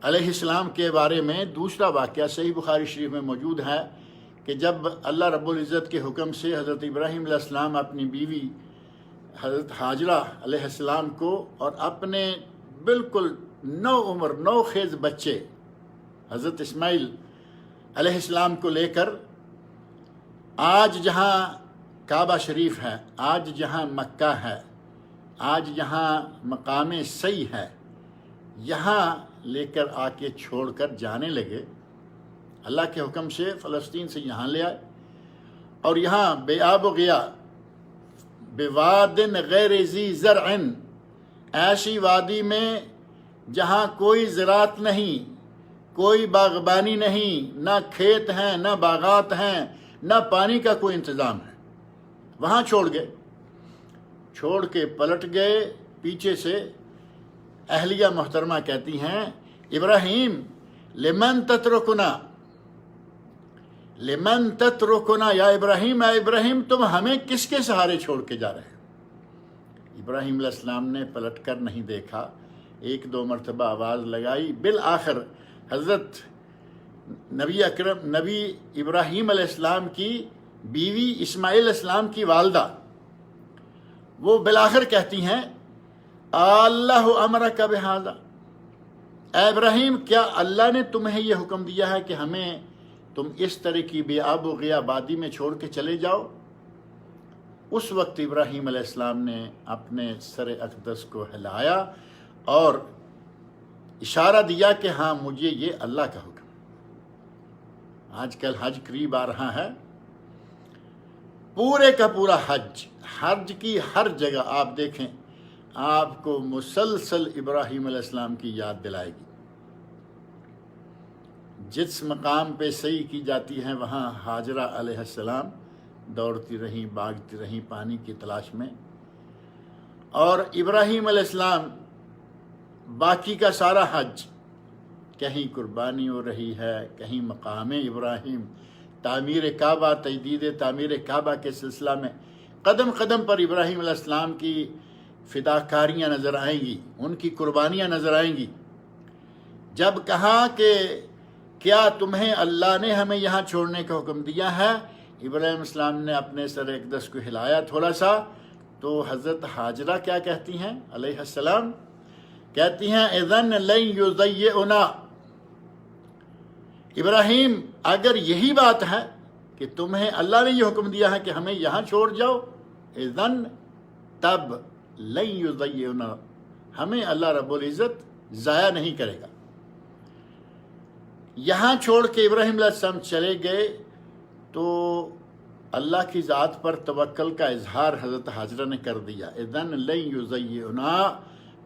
علیہ السلام کے بارے میں دوسرا واقعہ صحیح بخاری شریف میں موجود ہے کہ جب اللہ رب العزت کے حکم سے حضرت ابراہیم علیہ السلام اپنی بیوی حضرت حاجرہ علیہ السلام کو اور اپنے بالکل نو عمر نو خیز بچے حضرت اسماعیل علیہ السلام کو لے کر آج جہاں کعبہ شریف ہے، آج جہاں مکہ ہے، آج جہاں مقام صحیح ہے، یہاں لے کر آ کے چھوڑ کر جانے لگے۔ اللہ کے حکم سے فلسطین سے یہاں لے آئے اور یہاں بے آب و گیا بواد غیر ذی زرع، ایسی وادی میں جہاں کوئی زراعت نہیں، کوئی باغبانی نہیں، نہ کھیت ہیں نہ باغات ہیں، نہ پانی کا کوئی انتظام ہے، وہاں چھوڑ گئے۔ چھوڑ کے پلٹ گئے پیچھے سے اہلیہ محترمہ کہتی ہیں ابراہیم لمن تترکنا، لمن تترکنا یا ابراہیم، اے ابراہیم تم ہمیں کس کے سہارے چھوڑ کے جا رہے ہیں؟ ابراہیم علیہ السلام نے پلٹ کر نہیں دیکھا، ایک دو مرتبہ آواز لگائی، بالآخر حضرت نبی ابراہیم علیہ السلام کی بیوی اسماعیل علیہ السلام کی والدہ وہ بالآخر کہتی ہیں اللہ امرک بہذا، اے ابراہیم کیا اللہ نے تمہیں یہ حکم دیا ہے کہ ہمیں تم اس طرح کی بے آب و گیا وادی میں چھوڑ کے چلے جاؤ؟ اس وقت ابراہیم علیہ السلام نے اپنے سر اقدس کو ہلایا اور اشارہ دیا کہ ہاں مجھے یہ اللہ کا حکم۔ آج کل حج قریب آ رہا ہے، پورے کا پورا حج کی ہر جگہ آپ دیکھیں آپ کو مسلسل ابراہیم علیہ السلام کی یاد دلائے گی۔ جس مقام پہ صحیح کی جاتی ہے وہاں حاجرہ علیہ السلام دوڑتی رہیں، بھاگتی رہیں پانی کی تلاش میں، اور ابراہیم علیہ السلام باقی کا سارا حج کہیں قربانی ہو رہی ہے، کہیں مقام ابراہیم، تعمیر کعبہ، تجدید تعمیر کعبہ کے سلسلہ میں قدم قدم پر ابراہیم علیہ السلام کی فداکاریاں نظر آئیں گی، ان کی قربانیاں نظر آئیں گی۔ جب کہا کہ کیا تمہیں اللہ نے ہمیں یہاں چھوڑنے کا حکم دیا ہے ابراہیم السلام نے اپنے سر اقدس کو ہلایا تھوڑا سا، تو حضرت ہاجرہ کیا کہتی ہیں علیہ السلام؟ کہتی ہیں اذن لن یضیعنا، ابراہیم اگر یہی بات ہے کہ تمہیں اللہ نے یہ حکم دیا ہے کہ ہمیں یہاں چھوڑ جاؤ، اذن تب لن یضیعنا، ہمیں اللہ رب العزت ضائع نہیں کرے گا۔ یہاں چھوڑ کے ابراہیم علیہ السلام چلے گئے تو اللہ کی ذات پر توکل کا اظہار حضرت ہاجرہ نے کر دیا، اذن لن یضیعنا،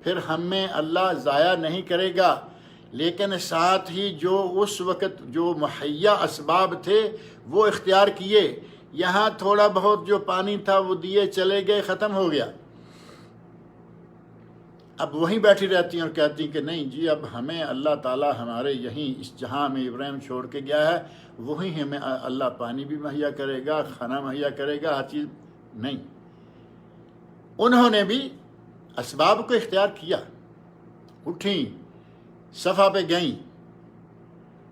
پھر ہمیں اللہ ضائع نہیں کرے گا۔ لیکن ساتھ ہی جو اس وقت جو مہیا اسباب تھے وہ اختیار کیے، یہاں تھوڑا بہت جو پانی تھا وہ دیے چلے گئے، ختم ہو گیا۔ اب وہیں بیٹھی رہتی ہیں اور کہتی ہیں کہ نہیں جی اب ہمیں اللہ تعالیٰ ہمارے یہیں اس جہاں میں ابراہیم چھوڑ کے گیا ہے وہیں ہمیں اللہ پانی بھی مہیا کرے گا، کھانا مہیا کرے گا، ہر چیز نہیں۔ انہوں نے بھی اسباب کو اختیار کیا، اٹھیں، صفا پہ گئیں،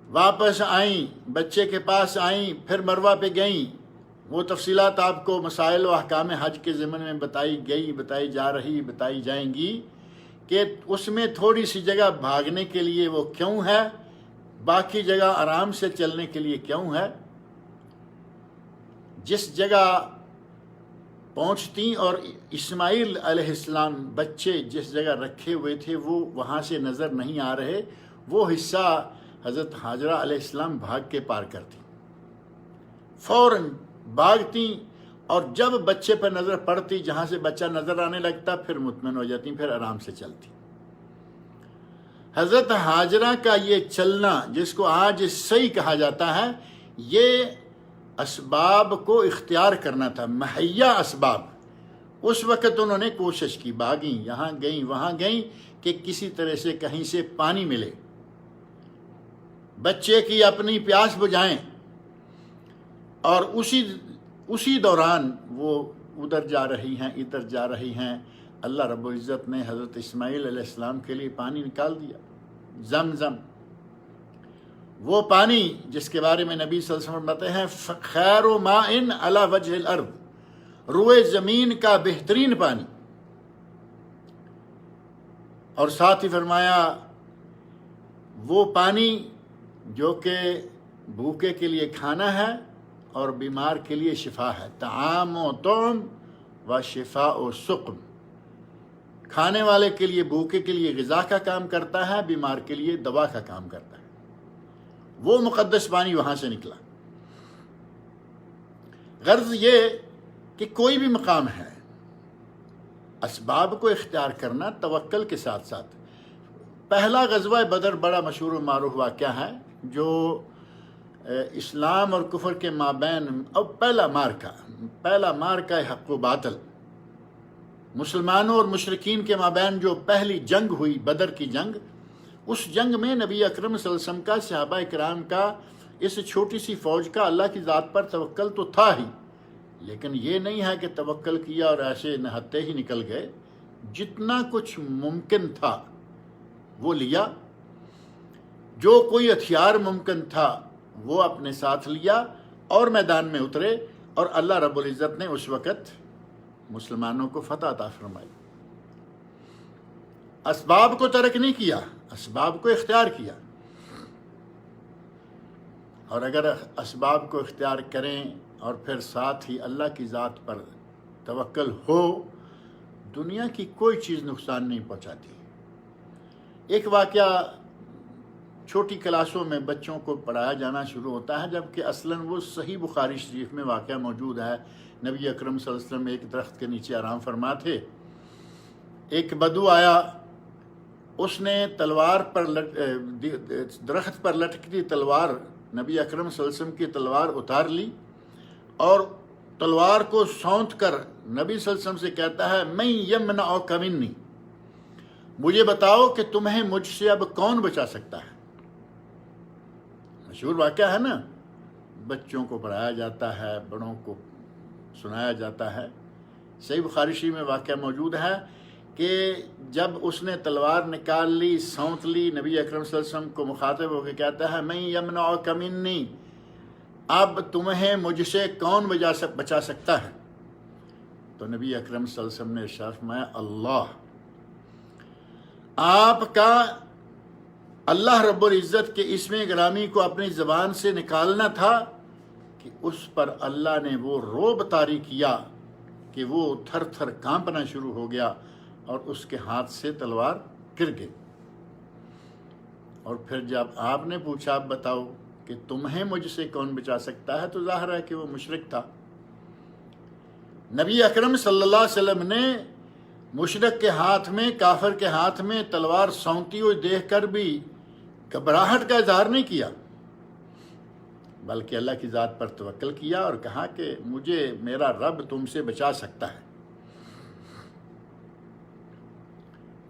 واپس آئیں، بچے کے پاس آئیں، پھر مروہ پہ گئیں۔ وہ تفصیلات آپ کو مسائل و احکام حج کے ضمن میں بتائی جا رہی، بتائی جائیں گی کہ اس میں تھوڑی سی جگہ بھاگنے کے لیے وہ کیوں ہے، باقی جگہ آرام سے چلنے کے لیے کیوں ہے۔ جس جگہ پہنچتی اور اسماعیل علیہ السلام بچے جس جگہ رکھے ہوئے تھے وہ وہاں سے نظر نہیں آ رہے، وہ حصہ حضرت ہاجرہ علیہ السلام بھاگ کے پار کرتی، فوراً بھاگتی، اور جب بچے پر نظر پڑتی، جہاں سے بچہ نظر آنے لگتا، پھر مطمئن ہو جاتی، پھر آرام سے چلتی۔ حضرت ہاجرہ کا یہ چلنا جس کو آج صحیح کہا جاتا ہے، یہ اسباب کو اختیار کرنا تھا، مہیا اسباب۔ اس وقت انہوں نے کوشش کی، بھاگیں، یہاں گئیں، وہاں گئیں کہ کسی طرح سے کہیں سے پانی ملے، بچے کی اپنی پیاس بجھائیں، اور اسی دوران وہ ادھر جا رہی ہیں، ادھر جا رہی ہیں، اللہ رب العزت نے حضرت اسماعیل علیہ السلام کے لیے پانی نکال دیا، زمزم، وہ پانی جس کے بارے میں نبی صلی اللہ علیہ وسلم بتاتے ہیں خیر ماء علی وجہ الارض، روئے زمین کا بہترین پانی۔ اور ساتھ ہی فرمایا وہ پانی جو کہ بھوکے کے لیے کھانا ہے اور بیمار کے لیے شفا ہے، طعام و طعم و شفاء و سقم، کھانے والے کے لیے، بھوکے کے لیے غذا کا کام کرتا ہے، بیمار کے لیے دوا کا کام کرتا ہے۔ وہ مقدس پانی وہاں سے نکلا۔ غرض یہ کہ کوئی بھی مقام ہے، اسباب کو اختیار کرنا توکل کے ساتھ ساتھ۔ پہلا غزوہ بدر بڑا مشہور و معروف واقعہ ہے، جو اسلام اور کفر کے مابین پہلا مارکہ حق و باطل، مسلمانوں اور مشرکین کے مابین جو پہلی جنگ ہوئی، بدر کی جنگ، اس جنگ میں نبی اکرم صلی اللہ علیہ وسلم کا، صحابہ کرام کا، اس چھوٹی سی فوج کا اللہ کی ذات پر توکل تو تھا ہی، لیکن یہ نہیں ہے کہ توکل کیا اور ایسے نہتے ہی نکل گئے۔ جتنا کچھ ممکن تھا وہ لیا، جو کوئی ہتھیار ممکن تھا وہ اپنے ساتھ لیا، اور میدان میں اترے، اور اللہ رب العزت نے اس وقت مسلمانوں کو فتح عطا فرمائی۔ اسباب کو ترک نہیں کیا، اسباب کو اختیار کیا۔ اور اگر اسباب کو اختیار کریں اور پھر ساتھ ہی اللہ کی ذات پر توکل ہو، دنیا کی کوئی چیز نقصان نہیں پہنچاتی۔ ایک واقعہ چھوٹی کلاسوں میں بچوں کو پڑھایا جانا شروع ہوتا ہے، جبکہ اصلاً وہ صحیح بخاری شریف میں واقعہ موجود ہے۔ نبی اکرم صلی اللہ علیہ وسلم ایک درخت کے نیچے آرام فرما تھے، ایک بدو آیا، اس نے تلوار پر درخت پر لٹکتی تلوار، نبی اکرم صلی اللہ علیہ وسلم کی تلوار اتار لی، اور تلوار کو سونت کر نبی صلی اللہ علیہ وسلم سے کہتا ہے میں یمنعک منی، مجھے بتاؤ کہ تمہیں مجھ سے اب کون بچا سکتا ہے۔ مشہور واقعہ ہے نا، بچوں کو پڑھایا جاتا ہے، بڑوں کو سنایا جاتا ہے۔ صحیح بخاری شریف میں واقعہ موجود ہے کہ جب اس نے تلوار نکال لی، سونت لی، نبی اکرم صلی اللہ علیہ وسلم کو مخاطب ہو کے کہتا ہے میں یمنعک منی، اب تمہیں مجھ سے کون بچا سکتا ہے؟ تو نبی اکرم صلی اللہ علیہ وسلم نے ارشاد فرمایا اللہ. آپ کا اللہ رب العزت کے اسم گرامی کو اپنی زبان سے نکالنا تھا کہ اس پر اللہ نے وہ رعب طاری کیا کہ وہ تھر تھر کانپنا شروع ہو گیا اور اس کے ہاتھ سے تلوار گر گئی. اور پھر جب آپ نے پوچھا آپ بتاؤ کہ تمہیں مجھ سے کون بچا سکتا ہے، تو ظاہر ہے کہ وہ مشرک تھا. نبی اکرم صلی اللہ علیہ وسلم نے مشرک کے ہاتھ میں، کافر کے ہاتھ میں تلوار سونتی ہوئی دیکھ کر بھی گھبراہٹ کا اظہار نہیں کیا، بلکہ اللہ کی ذات پر توکل کیا اور کہا کہ مجھے میرا رب تم سے بچا سکتا ہے.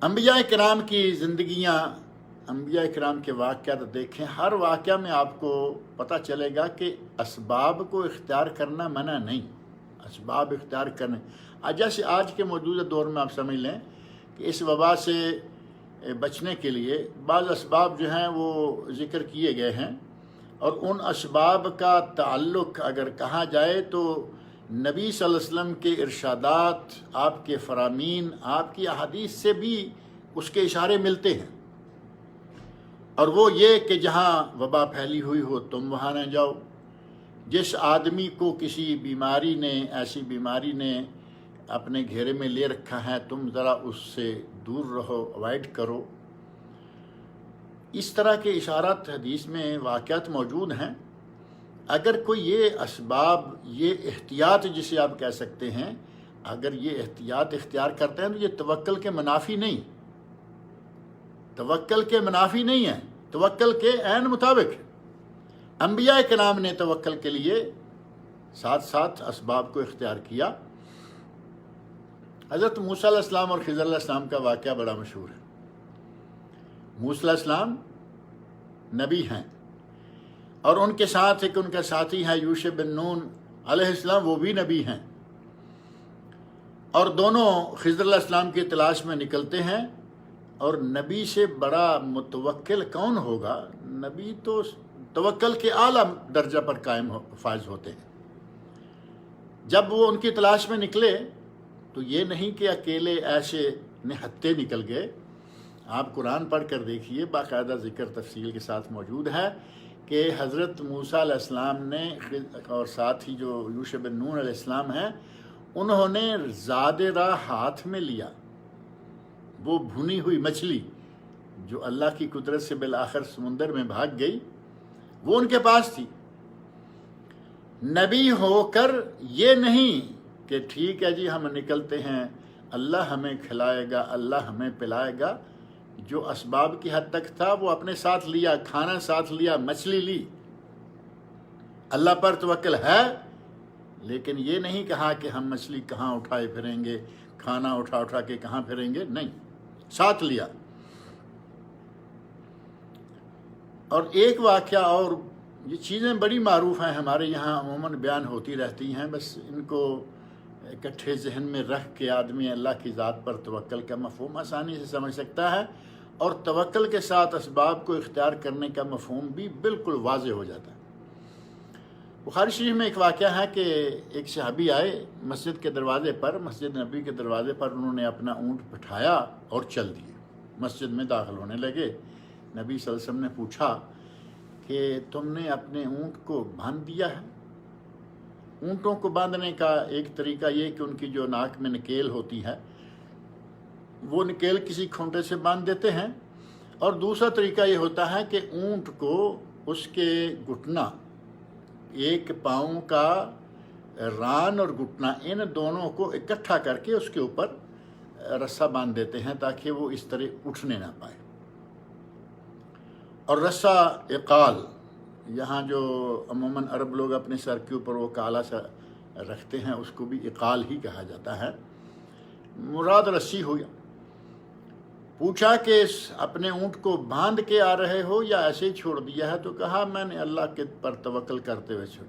انبیاء کرام کی زندگیاں، انبیاء کرام کے واقعات دیکھیں، ہر واقعہ میں آپ کو پتہ چلے گا کہ اسباب کو اختیار کرنا منع نہیں، اسباب اختیار کرنے. جیسے آج کے موجودہ دور میں آپ سمجھ لیں کہ اس وبا سے بچنے کے لیے بعض اسباب جو ہیں وہ ذکر کیے گئے ہیں، اور ان اسباب کا تعلق اگر کہا جائے تو نبی صلی اللہ علیہ وسلم کے ارشادات، آپ کے فرامین، آپ کی احادیث سے بھی اس کے اشارے ملتے ہیں. اور وہ یہ کہ جہاں وبا پھیلی ہوئی ہو تم وہاں نہ جاؤ. جس آدمی کو کسی بیماری نے، ایسی بیماری نے اپنے گھیرے میں لے رکھا ہے، تم ذرا اس سے دور رہو، اوائڈ کرو. اس طرح کے اشارات حدیث میں واقعات موجود ہیں. اگر کوئی یہ اسباب، یہ احتیاط جسے آپ کہہ سکتے ہیں، اگر یہ احتیاط اختیار کرتے ہیں تو یہ توکل کے منافی نہیں، توکل کے منافی نہیں ہے، توکل کے عین مطابق ہے. انبیاء کرام نے توکل کے لیے ساتھ ساتھ اسباب کو اختیار کیا. حضرت موسیٰ علیہ السلام اور خضر علیہ السلام کا واقعہ بڑا مشہور ہے. موسیٰ علیہ السلام نبی ہیں، اور ان کے ساتھ ایک ان کا ساتھی ہے یوشع بن نون علیہ السلام، وہ بھی نبی ہیں. اور دونوں خضر علیہ السلام کی تلاش میں نکلتے ہیں. اور نبی سے بڑا متوکل کون ہوگا؟ نبی تو توکل کے اعلیٰ درجہ پر فائز ہوتے ہیں. جب وہ ان کی تلاش میں نکلے تو یہ نہیں کہ اکیلے ایسے نہتے نکل گئے. آپ قرآن پڑھ کر دیکھیے، باقاعدہ ذکر تفصیل کے ساتھ موجود ہے کہ حضرت موسیٰ علیہ السلام نے اور ساتھ ہی جو یوشع بن نون علیہ السلام ہیں، انہوں نے زاد راہ ہاتھ میں لیا. وہ بھنی ہوئی مچھلی جو اللہ کی قدرت سے بالآخر سمندر میں بھاگ گئی، وہ ان کے پاس تھی. نبی ہو کر یہ نہیں کہ ٹھیک ہے جی ہم نکلتے ہیں، اللہ ہمیں کھلائے گا، اللہ ہمیں پلائے گا. جو اسباب کی حد تک تھا وہ اپنے ساتھ لیا، کھانا ساتھ لیا، مچھلی لی. اللہ پر توکل ہے، لیکن یہ نہیں کہا کہ ہم مچھلی کہاں اٹھائے پھریں گے، کھانا اٹھا کے کہاں پھریں گے، نہیں، ساتھ لیا. اور ایک واقعہ، اور یہ چیزیں بڑی معروف ہیں ہمارے یہاں، عموماً بیان ہوتی رہتی ہیں، بس ان کو اکٹھے ذہن میں رکھ کے آدمی اللہ کی ذات پر توکل کا مفہوم آسانی سے سمجھ سکتا ہے، اور توکل کے ساتھ اسباب کو اختیار کرنے کا مفہوم بھی بالکل واضح ہو جاتا ہے. بخاری شریف میں ایک واقعہ ہے کہ ایک صحابی آئے مسجد کے دروازے پر، مسجد نبی کے دروازے پر، انہوں نے اپنا اونٹ بٹھایا اور چل دیے، مسجد میں داخل ہونے لگے. نبی صلی اللہ علیہ وسلم نے پوچھا کہ تم نے اپنے اونٹ کو باندھ دیا ہے؟ اونٹوں کو باندھنے کا ایک طریقہ یہ کہ ان کی جو ناک میں نکیل ہوتی ہے وہ نکیل کسی کھونٹے سے باندھ دیتے ہیں، اور دوسرا طریقہ یہ ہوتا ہے کہ اونٹ کو اس کے گھٹنا، ایک پاؤں کا ران اور گھٹنا، ان دونوں کو اکٹھا کر کے اس کے اوپر رسہ باندھ دیتے ہیں تاکہ وہ اس طرح اٹھنے نہ پائے. اور رسہ اقال، یہاں جو عموماً عرب لوگ اپنے سر کے اوپر وہ کالا سا رکھتے ہیں، اس کو بھی اقال ہی کہا جاتا ہے. مراد رسی ہوئی. پوچھا کہ اپنے اونٹ کو باندھ کے آ رہے ہو یا ایسے ہی چھوڑ دیا ہے؟ تو کہا میں نے اللہ کے پر توکل کرتے ہوئے چھوڑ.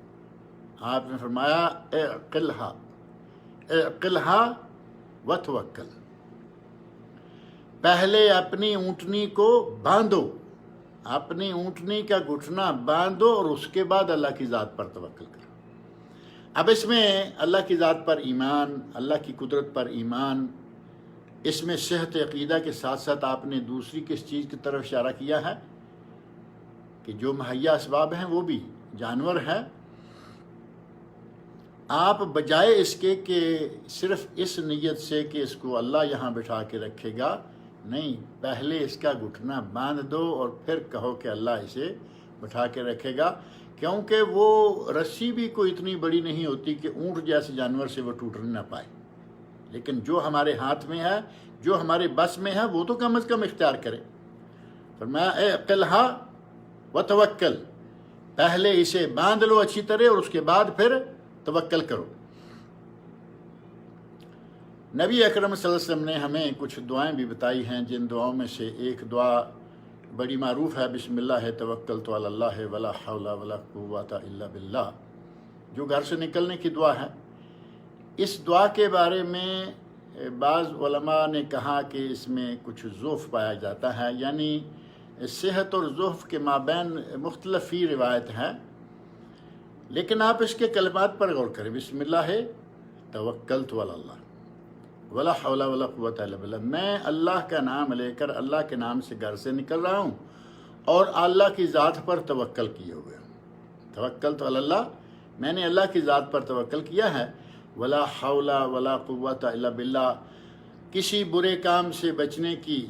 آپ نے فرمایا اعقلھا وتوکل، پہلے اپنی اونٹنی کو باندھو اپنی اونٹنی کا گھٹنا باندھو اور اس کے بعد اللہ کی ذات پر توکل کرو۔ اب اس میں اللہ کی ذات پر ایمان، اللہ کی قدرت پر ایمان، اس میں صحت عقیدہ کے ساتھ ساتھ آپ نے دوسری کس چیز کی طرف اشارہ کیا ہے کہ جو مہیا اسباب ہیں وہ بھی جانور ہیں۔ آپ بجائے اس کے کہ صرف اس نیت سے کہ اس کو اللہ یہاں بٹھا کے رکھے گا، نہیں، پہلے اس کا گھٹنا باندھ دو اور پھر کہو کہ اللہ اسے بٹھا کے رکھے گا، کیونکہ وہ رسی بھی کوئی اتنی بڑی نہیں ہوتی کہ اونٹ جیسے جانور سے وہ ٹوٹنے نہ پائے، لیکن جو ہمارے ہاتھ میں ہے، جو ہمارے بس میں ہے، وہ تو کم از کم اختیار کرے۔ فرمایا اے عقلھا وتوکل، پہلے اسے باندھ لو اچھی طرح اور اس کے بعد پھر توکل کرو۔ نبی اکرم صلی اللہ علیہ وسلم نے ہمیں کچھ دعائیں بھی بتائی ہیں، جن دعاؤں میں سے ایک دعا بڑی معروف ہے، بسم اللہ توکلت علی اللہ ولا حول ولا قوۃ الا باللہ، جو گھر سے نکلنے کی دعا ہے۔ اس دعا کے بارے میں بعض علماء نے کہا کہ اس میں کچھ ضعف پایا جاتا ہے، یعنی صحت اور ضعف کے مابین مختلف ہی روایت ہے، لیکن آپ اس کے کلمات پر غور کریں، بسم اللہ توکلت علی اللہ ولا حول ولا قوۃ الا باللہ، میں اللہ کا نام لے کر اللہ کے نام سے گھر سے نکل رہا ہوں اور اللہ کی ذات پر توکل کیے ہوئے ہوں۔ توکلت علی اللہ، میں نے اللہ کی ذات پر توکل کیا ہے، ولا حول ولا قوۃ الا باللہ، کسی برے کام سے بچنے کی،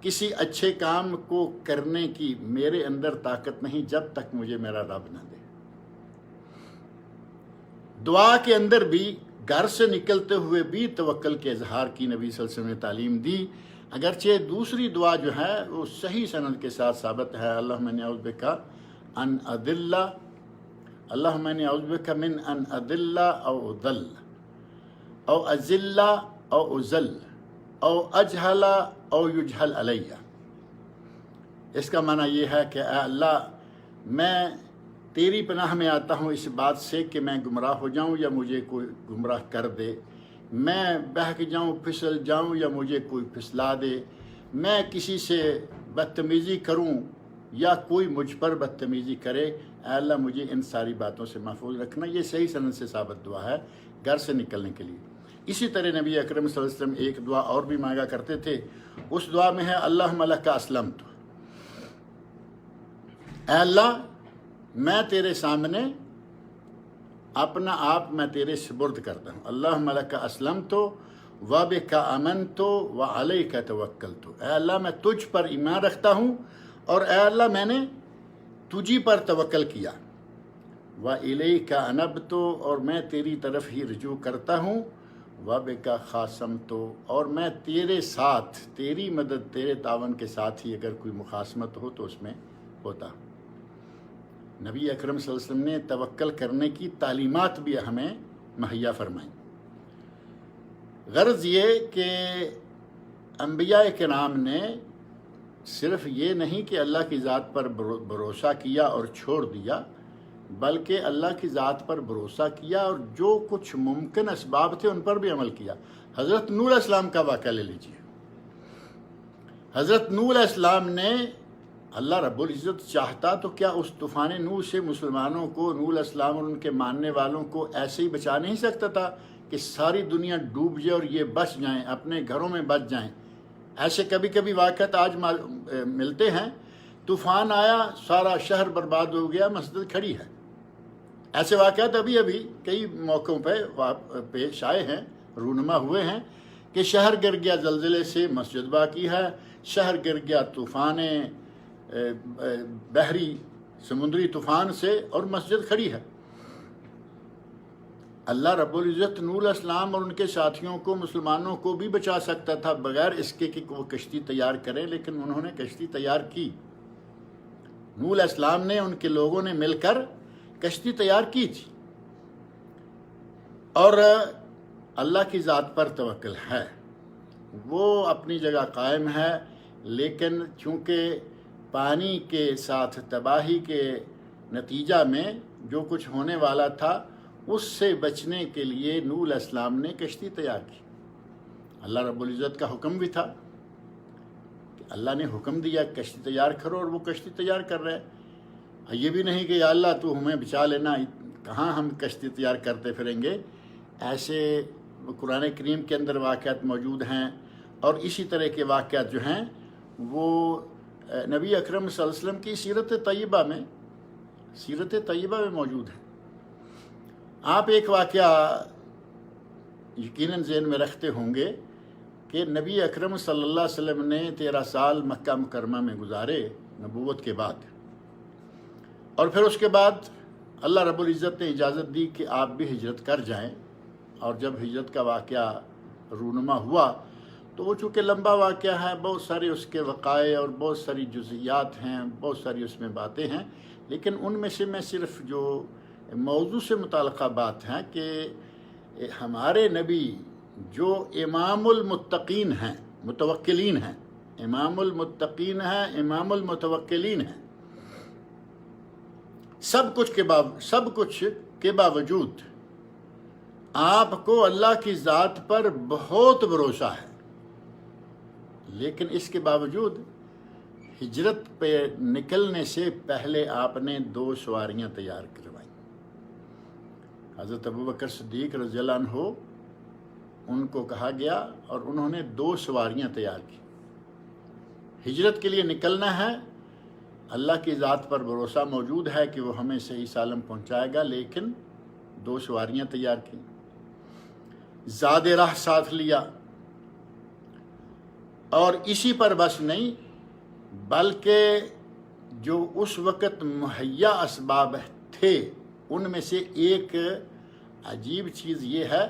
کسی اچھے کام کو کرنے کی میرے اندر طاقت نہیں جب تک مجھے میرا رب نہ دے۔ دعا کے اندر بھی گھر سے نکلتے ہوئے بھی توکل کے اظہار کی نبی صلی اللہ علیہ وسلم نے تعلیم دی، اگرچہ دوسری دعا جو ہے وہ صحیح سند کے ساتھ ثابت ہے، اللہم انی اعوذ بک ان اضل، اللہم انی اعوذ بک من ان اضل او اضل او ازل او ازل او اجہل او یجہل علی۔ اس کا معنی یہ ہے کہ اے اللہ، میں تیری پناہ میں آتا ہوں اس بات سے کہ میں گمراہ ہو جاؤں یا مجھے کوئی گمراہ کر دے، میں بہک جاؤں، پھسل جاؤں یا مجھے کوئی پھسلا دے، میں کسی سے بدتمیزی کروں یا کوئی مجھ پر بدتمیزی کرے، اے اللہ مجھے ان ساری باتوں سے محفوظ رکھنا۔ یہ صحیح سند سے ثابت دعا ہے گھر سے نکلنے کے لیے۔ اسی طرح نبی اکرم صلی اللہ علیہ وسلم ایک دعا اور بھی مانگا کرتے تھے، اس دعا میں ہے اللہم لک اسلمت، اے اللہ میں تیرے سامنے اپنا آپ میں تیرے سپرد کرتا ہوں، اللہم لک اسلمت وبک آمنت وعلیک توکلت، اے اللہ میں تجھ پر ایمان رکھتا ہوں اور اے اللہ میں نے تجھی پر توکل کیا، وإلیک انبت اور میں تیری طرف ہی رجوع کرتا ہوں، وبک خاصمت اور میں تیرے ساتھ، تیری مدد، تیرے تعاون کے ساتھ ہی اگر کوئی مخاصمت ہو تو اس میں ہوتا۔ نبی اکرم صلی اللہ علیہ وسلم نے توکل کرنے کی تعلیمات بھی ہمیں مہیا فرمائیں۔ غرض یہ کہ انبیاء کرام نے صرف یہ نہیں کہ اللہ کی ذات پر بھروسہ کیا اور چھوڑ دیا، بلکہ اللہ کی ذات پر بھروسہ کیا اور جو کچھ ممکن اسباب تھے ان پر بھی عمل کیا۔ حضرت نوح علیہ السلام کا واقعہ لے لیجیے۔ حضرت نوح علیہ السلام نے، اللہ رب العزت چاہتا تو کیا اس طوفان نوح سے مسلمانوں کو، نوح علیہ السلام اور ان کے ماننے والوں کو ایسے ہی بچا نہیں سکتا تھا کہ ساری دنیا ڈوب جائے اور یہ بچ جائیں، اپنے گھروں میں بچ جائیں؟ ایسے کبھی کبھی واقعات آج ملتے ہیں، طوفان آیا، سارا شہر برباد ہو گیا، مسجد کھڑی ہے۔ ایسے واقعات ابھی کئی موقعوں پہ پیش آئے ہیں، رونما ہوئے ہیں کہ شہر گر گیا زلزلے سے، مسجد باقی ہے، شہر گر گیا طوفان بحری سمندری طوفان سے اور مسجد کھڑی ہے۔ اللہ رب العزت نوح علیہ السلام اور ان کے ساتھیوں کو، مسلمانوں کو بھی بچا سکتا تھا بغیر اس کے کہ وہ کشتی تیار کریں، لیکن انہوں نے کشتی تیار کی۔ نوح علیہ السلام نے، ان کے لوگوں نے مل کر کشتی تیار کی تھی، اور اللہ کی ذات پر توکل ہے، وہ اپنی جگہ قائم ہے، لیکن چونکہ پانی کے ساتھ تباہی کے نتیجہ میں جو کچھ ہونے والا تھا اس سے بچنے کے لیے نوح علیہ السلام نے کشتی تیار کی۔ اللہ رب العزت کا حکم بھی تھا کہ اللہ نے حکم دیا کشتی تیار کرو اور وہ کشتی تیار کر رہے ہیں۔ یہ بھی نہیں کہ یا اللہ تو ہمیں بچا لینا، کہاں ہم کشتی تیار کرتے پھریں گے۔ ایسے قرآن کریم کے اندر واقعات موجود ہیں، اور اسی طرح کے واقعات جو ہیں وہ نبی اکرم صلی اللہ علیہ وسلم کی سیرت طیبہ میں موجود ہیں۔ آپ ایک واقعہ یقیناً ذہن میں رکھتے ہوں گے کہ نبی اکرم صلی اللہ علیہ وسلم نے 13 سال مکہ مکرمہ میں گزارے نبوت کے بعد، اور پھر اس کے بعد اللہ رب العزت نے اجازت دی کہ آپ بھی ہجرت کر جائیں، اور جب ہجرت کا واقعہ رونما ہوا تو وہ چونکہ لمبا واقعہ ہے، بہت سارے اس کے وقائع اور بہت ساری جزئیات ہیں، بہت ساری اس میں باتیں ہیں، لیکن ان میں سے میں صرف جو موضوع سے متعلقہ بات ہے کہ ہمارے نبی جو امام المتقین ہیں، متوکلین ہیں، امام المتقین ہیں، امام المتوکلین ہیں، سب کچھ کے باوجود آپ کو اللہ کی ذات پر بہت بھروسہ ہے، لیکن اس کے باوجود ہجرت پہ نکلنے سے پہلے آپ نے 2 سواریاں تیار کروائیں۔ حضرت ابوبکر صدیق رضی اللہ عنہ ان کو کہا گیا اور انہوں نے 2 سواریاں تیار کی۔ ہجرت کے لیے نکلنا ہے، اللہ کی ذات پر بھروسہ موجود ہے کہ وہ ہمیں صحیح سالم پہنچائے گا، لیکن 2 سواریاں تیار کی، زاد راہ ساتھ لیا، اور اسی پر بس نہیں بلکہ جو اس وقت مہیا اسباب تھے ان میں سے ایک عجیب چیز یہ ہے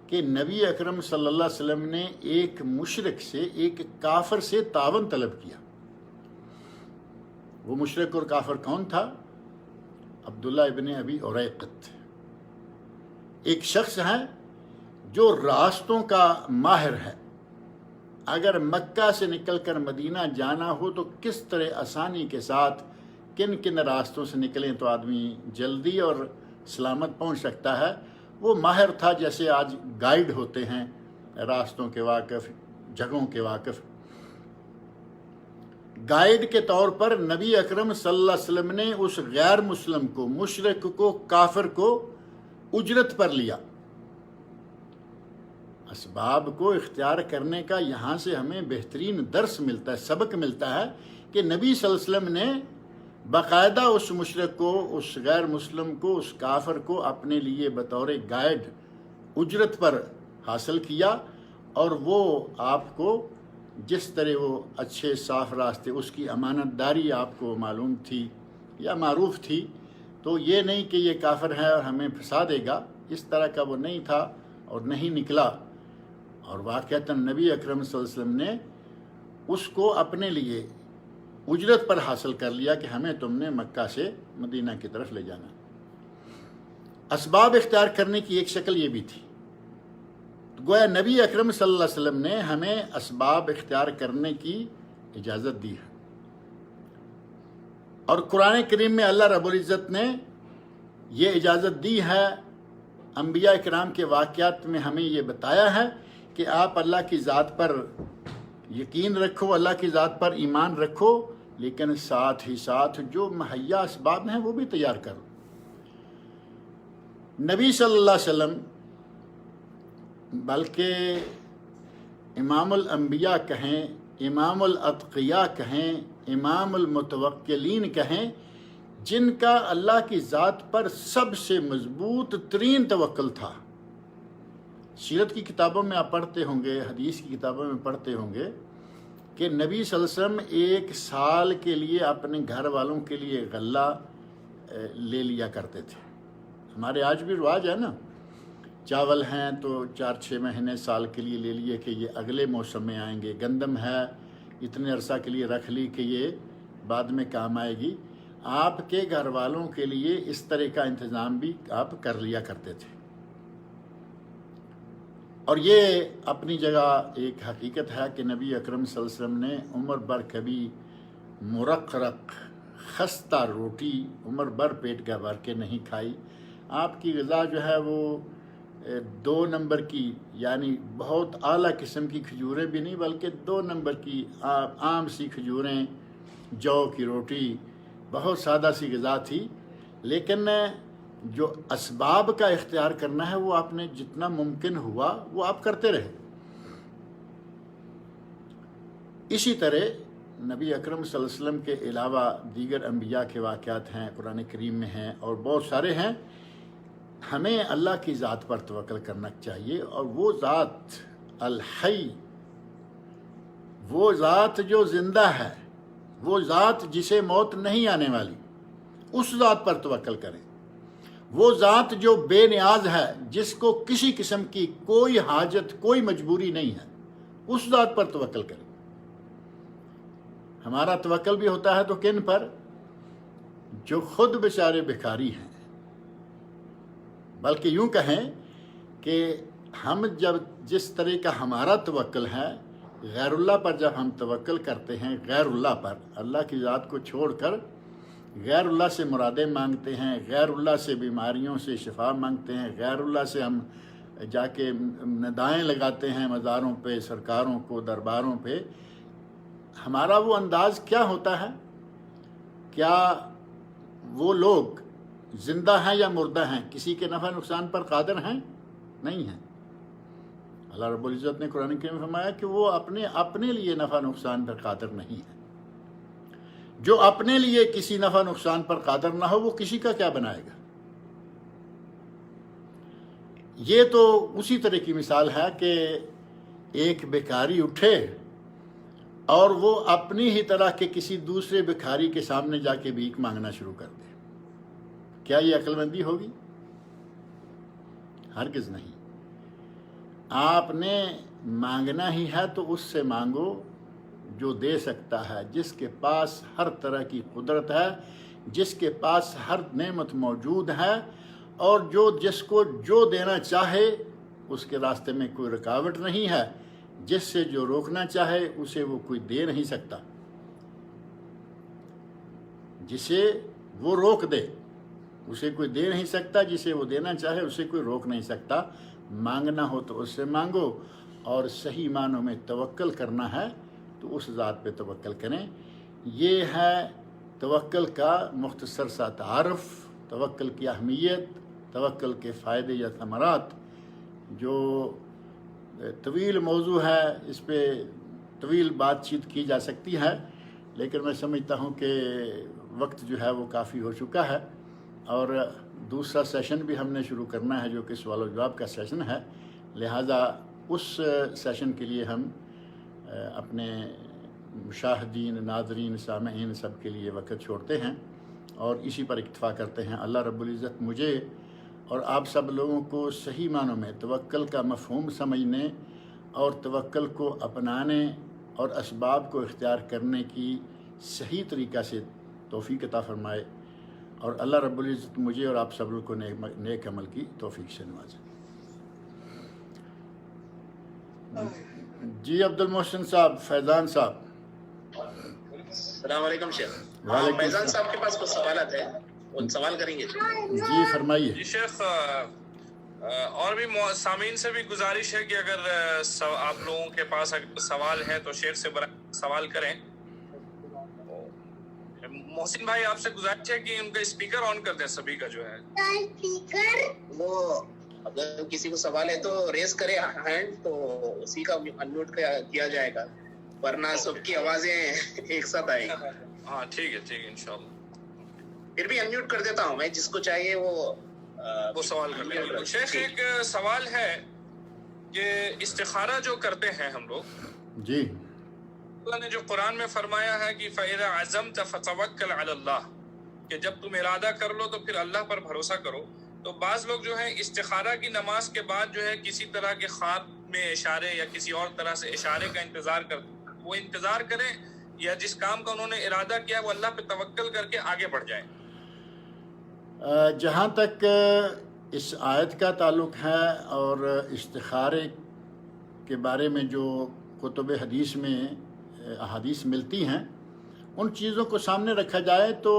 کہ نبی اکرم صلی اللہ علیہ وسلم نے ایک مشرک سے، ایک کافر سے تعاون طلب کیا۔ وہ مشرک اور کافر کون تھا؟ عبداللہ ابن ابی اریقط، ایک شخص ہے جو راستوں کا ماہر ہے۔ اگر مکہ سے نکل کر مدینہ جانا ہو تو کس طرح آسانی کے ساتھ کن راستوں سے نکلیں تو آدمی جلدی اور سلامت پہنچ سکتا ہے، وہ ماہر تھا۔ جیسے آج گائیڈ ہوتے ہیں، راستوں کے واقف، جگہوں کے واقف، گائیڈ کے طور پر نبی اکرم صلی اللہ علیہ وسلم نے اس غیر مسلم کو، مشرک کو، کافر کو اجرت پر لیا۔ اسباب کو اختیار کرنے کا یہاں سے ہمیں بہترین درس ملتا ہے، سبق ملتا ہے کہ نبی صلی اللہ علیہ وسلم نے باقاعدہ اس مشرک کو، اس غیر مسلم کو، اس کافر کو اپنے لیے بطور گائیڈ اجرت پر حاصل کیا، اور وہ آپ کو جس طرح وہ اچھے صاف راستے، اس کی امانت داری آپ کو معلوم تھی یا معروف تھی، تو یہ نہیں کہ یہ کافر ہے اور ہمیں پھنسا دے گا، اس طرح کا وہ نہیں تھا اور نہیں نکلا۔ اور واقعتاً نبی اکرم صلی اللہ علیہ وسلم نے اس کو اپنے لیے اجرت پر حاصل کر لیا کہ ہمیں تم نے مکہ سے مدینہ کی طرف لے جانا۔ اسباب اختیار کرنے کی ایک شکل یہ بھی تھی، گویا نبی اکرم صلی اللہ علیہ وسلم نے ہمیں اسباب اختیار کرنے کی اجازت دی ہے، اور قرآن کریم میں اللہ رب العزت نے یہ اجازت دی ہے۔ انبیاء کرام کے واقعات میں ہمیں یہ بتایا ہے کہ آپ اللہ کی ذات پر یقین رکھو، اللہ کی ذات پر ایمان رکھو، لیکن ساتھ ہی ساتھ جو مہیا اسباب ہیں وہ بھی تیار کرو۔ نبی صلی اللہ علیہ وسلم بلکہ امام الانبیاء کہیں، امام الاتقیاء کہیں، امام المتوکلین کہیں، جن کا اللہ کی ذات پر سب سے مضبوط ترین توکل تھا۔ سیرت کی کتابوں میں آپ پڑھتے ہوں گے، حدیث کی کتابوں میں پڑھتے ہوں گے کہ نبی صلی اللہ علیہ وسلم 1 سال کے لیے اپنے گھر والوں کے لیے غلہ لے لیا کرتے تھے۔ ہمارے آج بھی رواج ہے نا، چاول ہیں تو 4-6 مہینے سال کے لیے لے لیے کہ یہ اگلے موسم میں آئیں گے، گندم ہے اتنے عرصہ کے لیے رکھ لی کہ یہ بعد میں کام آئے گی۔ آپ کے گھر والوں کے لیے اس طرح کا انتظام بھی آپ کر لیا کرتے تھے، اور یہ اپنی جگہ ایک حقیقت ہے کہ نبی اکرم صلی اللہ علیہ وسلم نے عمر بھر کبھی مرقرق خستہ روٹی عمر بھر پیٹ کا بھر کے نہیں کھائی۔ آپ کی غذا جو ہے وہ 2 نمبر کی یعنی بہت اعلیٰ قسم کی کھجوریں بھی نہیں بلکہ 2 نمبر کی عام سی کھجوریں، جو کی روٹی، بہت سادہ سی غذا تھی، لیکن جو اسباب کا اختیار کرنا ہے وہ آپ نے جتنا ممکن ہوا وہ آپ کرتے رہے۔ اسی طرح نبی اکرم صلی اللہ علیہ وسلم کے علاوہ دیگر انبیاء کے واقعات ہیں، قرآن کریم میں ہیں اور بہت سارے ہیں۔ ہمیں اللہ کی ذات پر توکل کرنا چاہیے، اور وہ ذات الحی، وہ ذات جو زندہ ہے، وہ ذات جسے موت نہیں آنے والی، اس ذات پر توکل کریں۔ وہ ذات جو بے نیاز ہے، جس کو کسی قسم کی کوئی حاجت، کوئی مجبوری نہیں ہے، اس ذات پر توکل کریں۔ ہمارا توکل بھی ہوتا ہے تو کن پر؟ جو خود بیچارے بھکاری ہیں، بلکہ یوں کہیں کہ ہم جس طرح کا ہمارا توکل ہے، غیر اللہ پر جب ہم توکل کرتے ہیں، غیر اللہ پر، اللہ کی ذات کو چھوڑ کر غیر اللہ سے مرادیں مانگتے ہیں، غیر اللہ سے بیماریوں سے شفا مانگتے ہیں، غیر اللہ سے ہم جا کے ندائیں لگاتے ہیں مزاروں پہ، سرکاروں کو، درباروں پہ، ہمارا وہ انداز کیا ہوتا ہے؟ کیا وہ لوگ زندہ ہیں یا مردہ ہیں؟ کسی کے نفع نقصان پر قادر ہیں؟ نہیں ہیں۔ اللہ رب العزت نے قرآن کریم میں فرمایا کہ وہ اپنے لیے نفع نقصان پر قادر نہیں ہے۔ جو اپنے لیے کسی نفع نقصان پر قادر نہ ہو، وہ کسی کا کیا بنائے گا؟ یہ تو اسی طرح کی مثال ہے کہ ایک بھکاری اٹھے اور وہ اپنی ہی طرح کے کسی دوسرے بھکاری کے سامنے جا کے بھیک مانگنا شروع کر دے۔ کیا یہ عقل مندی ہوگی؟ ہرگز نہیں۔ آپ نے مانگنا ہی ہے تو اس سے مانگو جو دے سکتا ہے، جس کے پاس ہر طرح کی قدرت ہے، جس کے پاس ہر نعمت موجود ہے، اور جس کو جو دینا چاہے اس کے راستے میں کوئی رکاوٹ نہیں ہے، جس سے جو روکنا چاہے اسے وہ کوئی دے نہیں سکتا۔ جسے وہ روک دے اسے کوئی دے نہیں سکتا، جسے وہ دینا چاہے اسے کوئی روک نہیں سکتا۔ مانگنا ہو تو اس سے مانگو، اور صحیح معنوں میں توکل کرنا ہے تو اس ذات پہ توکل کریں۔ یہ ہے توکل کا مختصر سا تعارف، توکل کی اہمیت، توکل کے فائدے یا ثمرات، جو طویل موضوع ہے، اس پہ طویل بات چیت کی جا سکتی ہے، لیکن میں سمجھتا ہوں کہ وقت جو ہے وہ کافی ہو چکا ہے، اور دوسرا سیشن بھی ہم نے شروع کرنا ہے جو کہ سوال و جواب کا سیشن ہے، لہٰذا اس سیشن کے لیے ہم اپنے مشاہدین، ناظرین، سامعین سب کے لیے وقت چھوڑتے ہیں اور اسی پر اکتفا کرتے ہیں۔ اللہ رب العزت مجھے اور آپ سب لوگوں کو صحیح معنوں میں توکل کا مفہوم سمجھنے اور توکل کو اپنانے اور اسباب کو اختیار کرنے کی صحیح طریقہ سے توفیق عطا فرمائے، اور اللہ رب العزت مجھے اور آپ سب لوگوں کو نیک عمل کی توفیق سے نوازے۔ جی عبد المحسن صاحب، فیضان صاحب۔ السلام علیکم شیخ۔ وعلیکم فیضان السلام۔ صاحب کے پاس کچھ سوالات ہیں، وہ سوال کریں گے؟ جی فرمائیے۔ جی شیخ، اور بھی سامعین سے بھی گزارش ہے کہ اگر آپ لوگوں کے پاس سوال ہے تو شیخ سے سوال کریں۔ محسن بھائی آپ سے گزارش ہے کہ ان کا اسپیکر آن کر دیں سبھی کا جو ہے۔ وہ اگر کسی کو سوال ہے تو ریز کرے ہینڈ، تو اسی کا انمیوٹ کیا جائے گا، ورنہ سب کی آوازیں ایک ساتھ آئے گی۔ ہاں ٹھیک ہے انشاءاللہ۔ پھر بھی انمیوٹ کر دیتا ہوں میں، جس کو چاہیے وہ سوال کر لیں۔ شیخ ایک سوال ہے کہ استخارہ جو کرتے ہیں ہم لوگ، جی، اللہ نے جو قرآن میں فرمایا ہے کہ فَإِذَا عَزَمْتَ فَتَوَكَّلْ عَلَى اللَّهِ، کہ جب تم ارادہ کر لو تو پھر اللہ پر بھروسہ کرو، تو بعض لوگ جو ہے استخارہ کی نماز کے بعد جو ہے کسی طرح کے خواب میں اشارے یا کسی اور طرح سے اشارے کا انتظار کرتے، وہ انتظار کریں یا جس کام کا انہوں نے ارادہ کیا وہ اللہ پہ توکل کر کے آگے بڑھ جائیں؟ جہاں تک اس آیت کا تعلق ہے اور استخارے کے بارے میں جو کتب حدیث میں احادیث ملتی ہیں، ان چیزوں کو سامنے رکھا جائے تو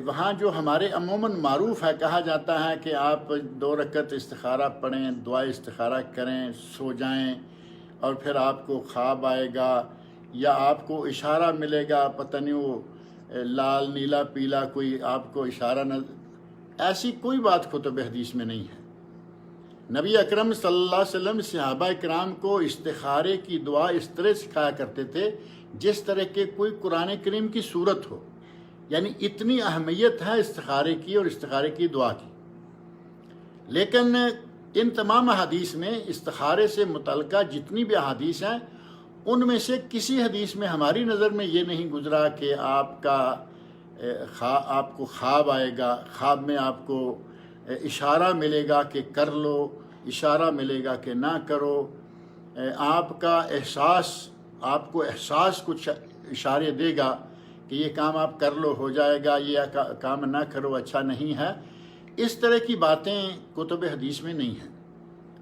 وہاں جو ہمارے عموماً معروف ہے، کہا جاتا ہے کہ آپ 2 رکعت استخارہ پڑھیں، دعائے استخارہ کریں، سو جائیں، اور پھر آپ کو خواب آئے گا یا آپ کو اشارہ ملے گا، پتہ نہیں وہ لال نیلا پیلا کوئی آپ کو اشارہ ایسی کوئی بات کتب حدیث میں نہیں ہے۔ نبی اکرم صلی اللہ علیہ وسلم صحابہ کرام کو استخارے کی دعا اس طرح سکھایا کرتے تھے جس طرح کہ کوئی قرآن کریم کی صورت ہو، یعنی اتنی اہمیت ہے استخارے کی اور استخارے کی دعا کی۔ لیکن ان تمام احادیث میں استخارے سے متعلقہ جتنی بھی احادیث ہیں، ان میں سے کسی حدیث میں ہماری نظر میں یہ نہیں گزرا کہ آپ کو خواب آئے گا، خواب میں آپ کو اشارہ ملے گا کہ کر لو، اشارہ ملے گا کہ نہ کرو، آپ کا احساس، آپ کو احساس کچھ اشارے دے گا کہ یہ کام آپ کر لو ہو جائے گا، یہ کام نہ کرو اچھا نہیں ہے۔ اس طرح کی باتیں کتب حدیث میں نہیں ہیں۔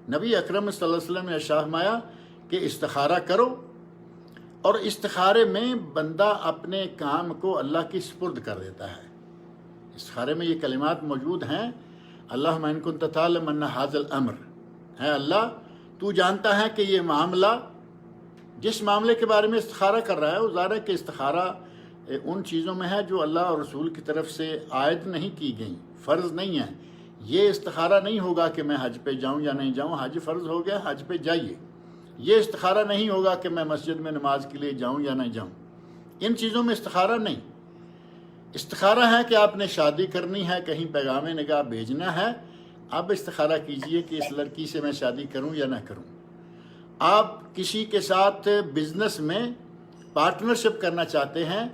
نبی اکرم صلی اللہ علیہ وسلم نے ارشاد فرمایا کہ استخارہ کرو، اور استخارے میں بندہ اپنے کام کو اللہ کی سپرد کر دیتا ہے۔ استخارے میں یہ کلمات موجود ہیں، اللہم ان کنت تعلم ان ھذا الامر، ہے اللہ تو جانتا ہے کہ یہ معاملہ، جس معاملے کے بارے میں استخارہ کر رہا ہے، وہ ظاہر ہے کہ استخارہ ان چیزوں میں ہے جو اللہ اور رسول کی طرف سے عائد نہیں کی گئیں، فرض نہیں ہے۔ یہ استخارہ نہیں ہوگا کہ میں حج پہ جاؤں یا نہیں جاؤں، حج فرض ہو گیا، حج پہ جائیے۔ یہ استخارہ نہیں ہوگا کہ میں مسجد میں نماز کے لیے جاؤں یا نہیں جاؤں، ان چیزوں میں استخارہ نہیں۔ استخارہ ہے کہ آپ نے شادی کرنی ہے، کہیں پیغام نگاہ بھیجنا ہے، اب استخارہ کیجئے کہ اس لڑکی سے میں شادی کروں یا نہ کروں۔ آپ کسی کے ساتھ بزنس میں پارٹنرشپ کرنا چاہتے ہیں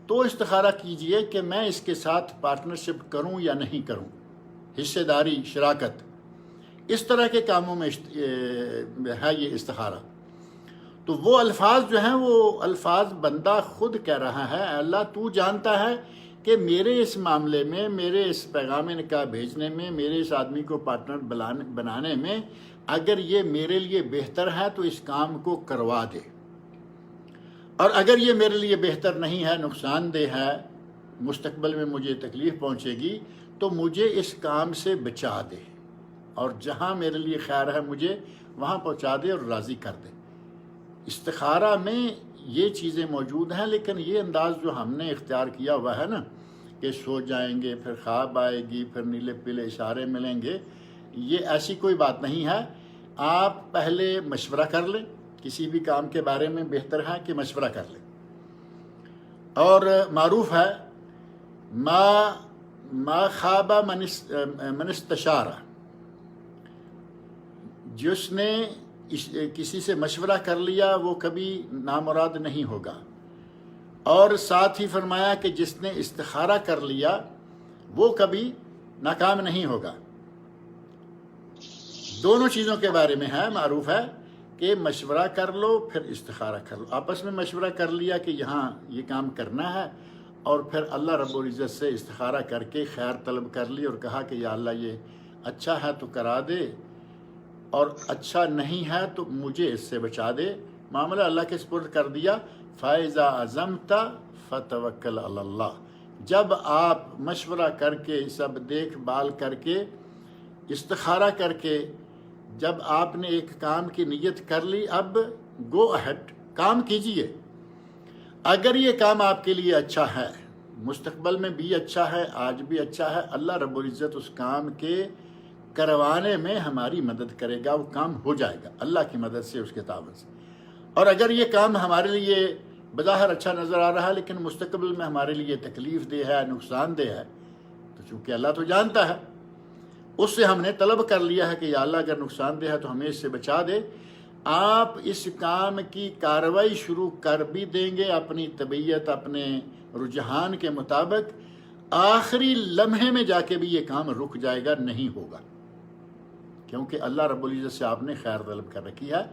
تو استخارہ کیجئے کہ میں اس کے ساتھ پارٹنرشپ کروں یا نہیں کروں، حصے داری، شراکت، اس طرح کے کاموں میں ہے یہ استخارہ۔ تو وہ الفاظ جو ہیں، وہ الفاظ بندہ خود کہہ رہا ہے، اللہ تو جانتا ہے کہ میرے اس معاملے میں، میرے اس پیغام نکاح بھیجنے میں، میرے اس آدمی کو پارٹنر بنانے میں اگر یہ میرے لیے بہتر ہے تو اس کام کو کروا دے، اور اگر یہ میرے لیے بہتر نہیں ہے، نقصان دہ ہے، مستقبل میں مجھے تکلیف پہنچے گی، تو مجھے اس کام سے بچا دے، اور جہاں میرے لیے خیر ہے مجھے وہاں پہنچا دے اور راضی کر دے۔ استخارہ میں یہ چیزیں موجود ہیں، لیکن یہ انداز جو ہم نے اختیار کیا ہوا ہے نا کہ سو جائیں گے، پھر خواب آئے گی، پھر نیلے پیلے اشارے ملیں گے، یہ ایسی کوئی بات نہیں ہے۔ آپ پہلے مشورہ کر لیں، کسی بھی کام کے بارے میں بہتر ہے کہ مشورہ کر لیں۔ اور معروف ہے ما خواب من استشارہ، جس نے کسی سے مشورہ کر لیا وہ کبھی نامراد نہیں ہوگا، اور ساتھ ہی فرمایا کہ جس نے استخارہ کر لیا وہ کبھی ناکام نہیں ہوگا۔ دونوں چیزوں کے بارے میں ہے، معروف ہے کہ مشورہ کر لو پھر استخارہ کر لو۔ آپس میں مشورہ کر لیا کہ یہاں یہ کام کرنا ہے، اور پھر اللہ رب العزت سے استخارہ کر کے خیر طلب کر لی اور کہا کہ یا اللہ یہ اچھا ہے تو کرا دے، اور اچھا نہیں ہے تو مجھے اس سے بچا دے، معاملہ اللہ کے سپرد کر دیا۔ فَإِذَا عَزَمْتَ فَتَوَكَّلْ عَلَى اللَّهِ، جب آپ مشورہ کر کے، سب دیکھ بھال کر کے، استخارہ کر کے، جب آپ نے ایک کام کی نیت کر لی، اب گو اہیڈ، کام کیجئے۔ اگر یہ کام آپ کے لیے اچھا ہے، مستقبل میں بھی اچھا ہے، آج بھی اچھا ہے، اللہ رب العزت اس کام کے کروانے میں ہماری مدد کرے گا، وہ کام ہو جائے گا اللہ کی مدد سے، اس کے تعاون سے۔ اور اگر یہ کام ہمارے لیے بظاہر اچھا نظر آ رہا ہے لیکن مستقبل میں ہمارے لیے تکلیف دہ ہے، نقصان دہ ہے، تو چونکہ اللہ تو جانتا ہے، اس سے ہم نے طلب کر لیا ہے کہ یا اللہ اگر نقصان دہ ہے تو ہمیں اس سے بچا دے۔ آپ اس کام کی کارروائی شروع کر بھی دیں گے اپنی طبیعت، اپنے رجحان کے مطابق، آخری لمحے میں جا کے بھی یہ کام رک جائے گا، نہیں ہوگا، کیونکہ اللہ رب العزت سے آپ نے خیر طلب کر رکھی ہے۔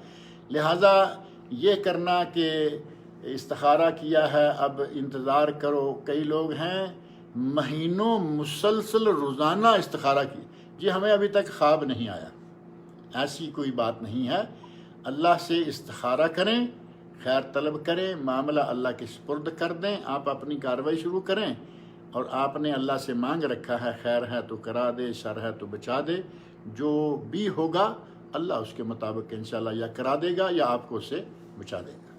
لہٰذا یہ کرنا کہ استخارہ کیا ہے اب انتظار کرو، کئی لوگ ہیں مہینوں مسلسل روزانہ استخارہ کی، جی ہمیں ابھی تک خواب نہیں آیا، ایسی کوئی بات نہیں ہے۔ اللہ سے استخارہ کریں، خیر طلب کریں، معاملہ اللہ کے سپرد کر دیں، آپ اپنی کارروائی شروع کریں، اور آپ نے اللہ سے مانگ رکھا ہے خیر ہے تو کرا دے، شر ہے تو بچا دے، جو بھی ہوگا اللہ اس کے مطابق انشاءاللہ یا کرا دے گا یا آپ کو اس سے بچا دے گا۔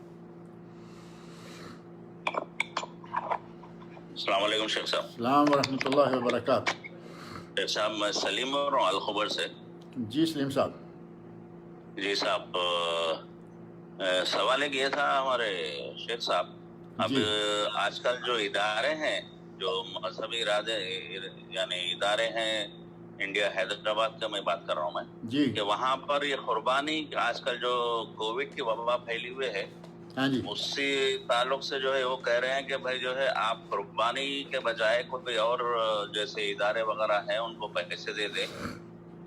السلام علیکم شیخ صاحب۔ السلام ورحمۃ اللہ وبرکاتہ۔ شیخ صاحب میں سلیم بول رہا ہوں الخبر سے۔ جی سلیم صاحب۔ جی صاحب، سوال ایک یہ تھا ہمارے شیخ صاحب، اب جی آج کل جو ادارے ہیں، جو مذہبی یعنی ادارے ہیں، انڈیا حیدرآباد کا میں بات کر رہا ہوں میں، جی کہ وہاں پر یہ قربانی آج کل جو کووڈ کی وبا پھیلی ہوئے ہے، ہاں جی اسی تعلق سے جو ہے وہ کہہ رہے ہیں کہ بھائی جو ہے آپ قربانی کے بجائے کوئی اور جیسے ادارے وغیرہ ہیں ان کو پیسے دے دیں،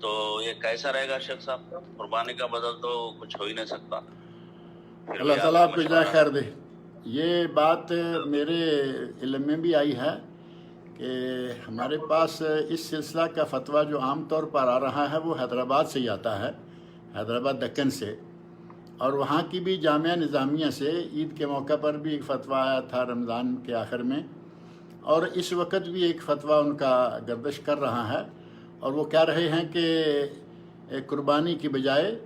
تو یہ کیسا رہے گا شیخ صاحب؟ قربانی کا بدل تو کچھ ہو ہی نہیں سکتا۔ اللہ تعالیٰ آپ کو جزائے خیر دے۔ یہ بات میرے علم میں بھی آئی ہے کہ ہمارے پاس اس سلسلہ کا فتویٰ جو عام طور پر آ رہا ہے وہ حیدرآباد سے ہی آتا ہے، حیدرآباد دکن سے، اور وہاں کی بھی جامعہ نظامیہ سے عید کے موقع پر بھی ایک فتویٰ آیا تھا رمضان کے آخر میں، اور اس وقت بھی ایک فتویٰ ان کا گردش کر رہا ہے، اور وہ کہہ رہے ہیں کہ قربانی کی بجائے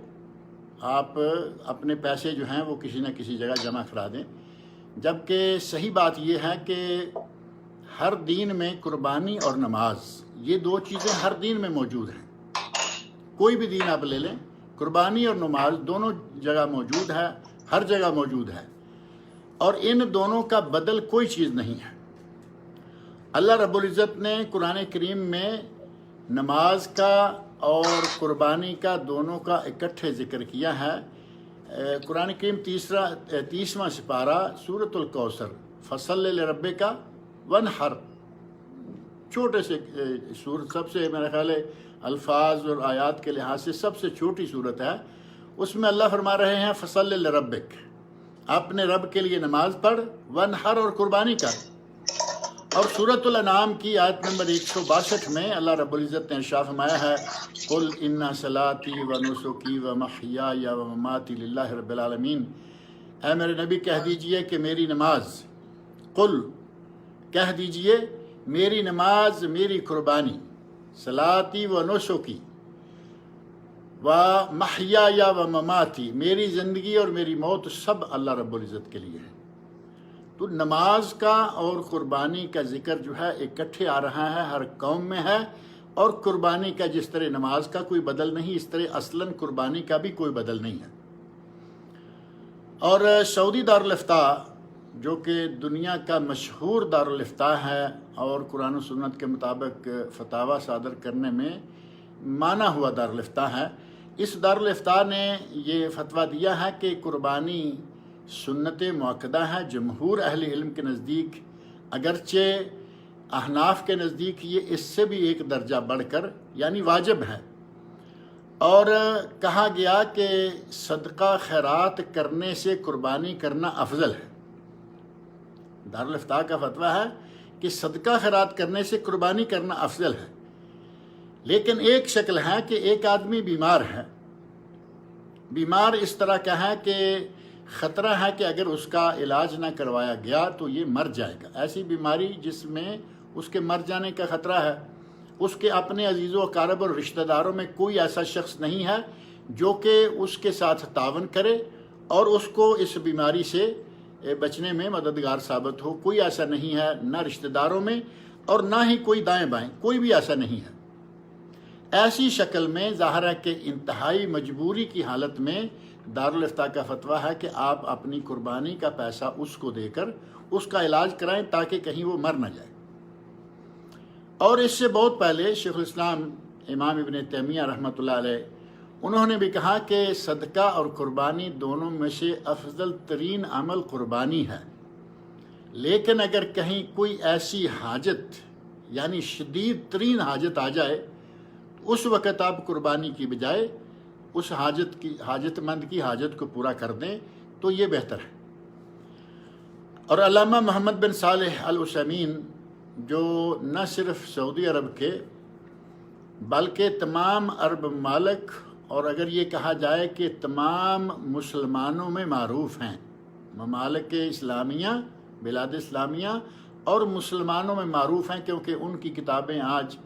آپ اپنے پیسے جو ہیں وہ کسی نہ کسی جگہ جمع کرا دیں، جبکہ صحیح بات یہ ہے کہ ہر دین میں قربانی اور نماز یہ دو چیزیں ہر دین میں موجود ہیں، کوئی بھی دین آپ لے لیں، قربانی اور نماز دونوں جگہ موجود ہے، ہر جگہ موجود ہے، اور ان دونوں کا بدل کوئی چیز نہیں ہے۔ اللہ رب العزت نے قرآن کریم میں نماز کا اور قربانی کا دونوں کا اکٹھے ذکر کیا ہے۔ قرآن کریم 30واں سپارہ سورۃ الکوثر، فصل لربک وانحر، چھوٹے سے سورت، سب سے میرا خیال ہے الفاظ اور آیات کے لحاظ سے سب سے چھوٹی صورت ہے، اس میں اللہ فرما رہے ہیں فصل لربک، اپنے رب کے لیے نماز پڑھ، وانحر اور قربانی کر۔ اور سورۃ الانعام کی آیت نمبر 162 میں اللہ رب العزت نے ارشاد فرمایا ہے قل ان صلاتی و نسکی و محیای و مماتی للہ رب العالمین، اے میرے نبی کہہ دیجئے کہ میری نماز، قل کہہ دیجئے میری نماز، میری قربانی، صلاتی و نسکی و محیای و مماتی، میری زندگی اور میری موت سب اللہ رب العزت کے لیے ہے۔ تو نماز کا اور قربانی کا ذکر جو ہے اکٹھے آ رہا ہے، ہر قوم میں ہے، اور قربانی کا جس طرح نماز کا کوئی بدل نہیں، اس طرح اصلاً قربانی کا بھی کوئی بدل نہیں ہے۔ اور سعودی دارالافتاء جو کہ دنیا کا مشہور دارالافتاء ہے اور قرآن و سنت کے مطابق فتاوی صادر کرنے میں مانا ہوا دارالافتاء ہے، اس دارالافتاء نے یہ فتویٰ دیا ہے کہ قربانی سنت مؤکدہ ہے۔ جمہور اہل علم کے نزدیک، اگرچہ احناف کے نزدیک یہ اس سے بھی ایک درجہ بڑھ کر یعنی واجب ہے، اور کہا گیا کہ صدقہ خیرات کرنے سے قربانی کرنا افضل ہے۔ دارالافتاء کا فتویٰ ہے کہ صدقہ خیرات کرنے سے قربانی کرنا افضل ہے، لیکن ایک شکل ہے کہ ایک آدمی بیمار ہے، بیمار اس طرح کا ہے کہ خطرہ ہے کہ اگر اس کا علاج نہ کروایا گیا تو یہ مر جائے گا، ایسی بیماری جس میں اس کے مر جانے کا خطرہ ہے، اس کے اپنے عزیز و اقارب اور رشتہ داروں میں کوئی ایسا شخص نہیں ہے جو کہ اس کے ساتھ تعاون کرے اور اس کو اس بیماری سے بچنے میں مددگار ثابت ہو، کوئی ایسا نہیں ہے، نہ رشتہ داروں میں اور نہ ہی کوئی دائیں بائیں، کوئی بھی ایسا نہیں ہے۔ ایسی شکل میں ظاہر ہے کہ انتہائی مجبوری کی حالت میں دارالافتاء کا فتویٰ ہے کہ آپ اپنی قربانی کا پیسہ اس کو دے کر اس کا علاج کرائیں تاکہ کہیں وہ مر نہ جائے۔ اور اس سے بہت پہلے شیخ الاسلام امام ابن تیمیہ رحمۃ اللہ علیہ انہوں نے بھی کہا کہ صدقہ اور قربانی دونوں میں سے افضل ترین عمل قربانی ہے، لیکن اگر کہیں کوئی ایسی حاجت یعنی شدید ترین حاجت آ جائے تو اس وقت آپ قربانی کی بجائے اس حاجت مند کی حاجت کو پورا کر دیں تو یہ بہتر ہے۔ اور علامہ محمد بن صالح العثیمین جو نہ صرف سعودی عرب کے بلکہ تمام عرب ممالک اور اگر یہ کہا جائے کہ تمام مسلمانوں میں معروف ہیں، ممالک اسلامیہ، بلاد اسلامیہ اور مسلمانوں میں معروف ہیں، کیونکہ ان کی کتابیں آج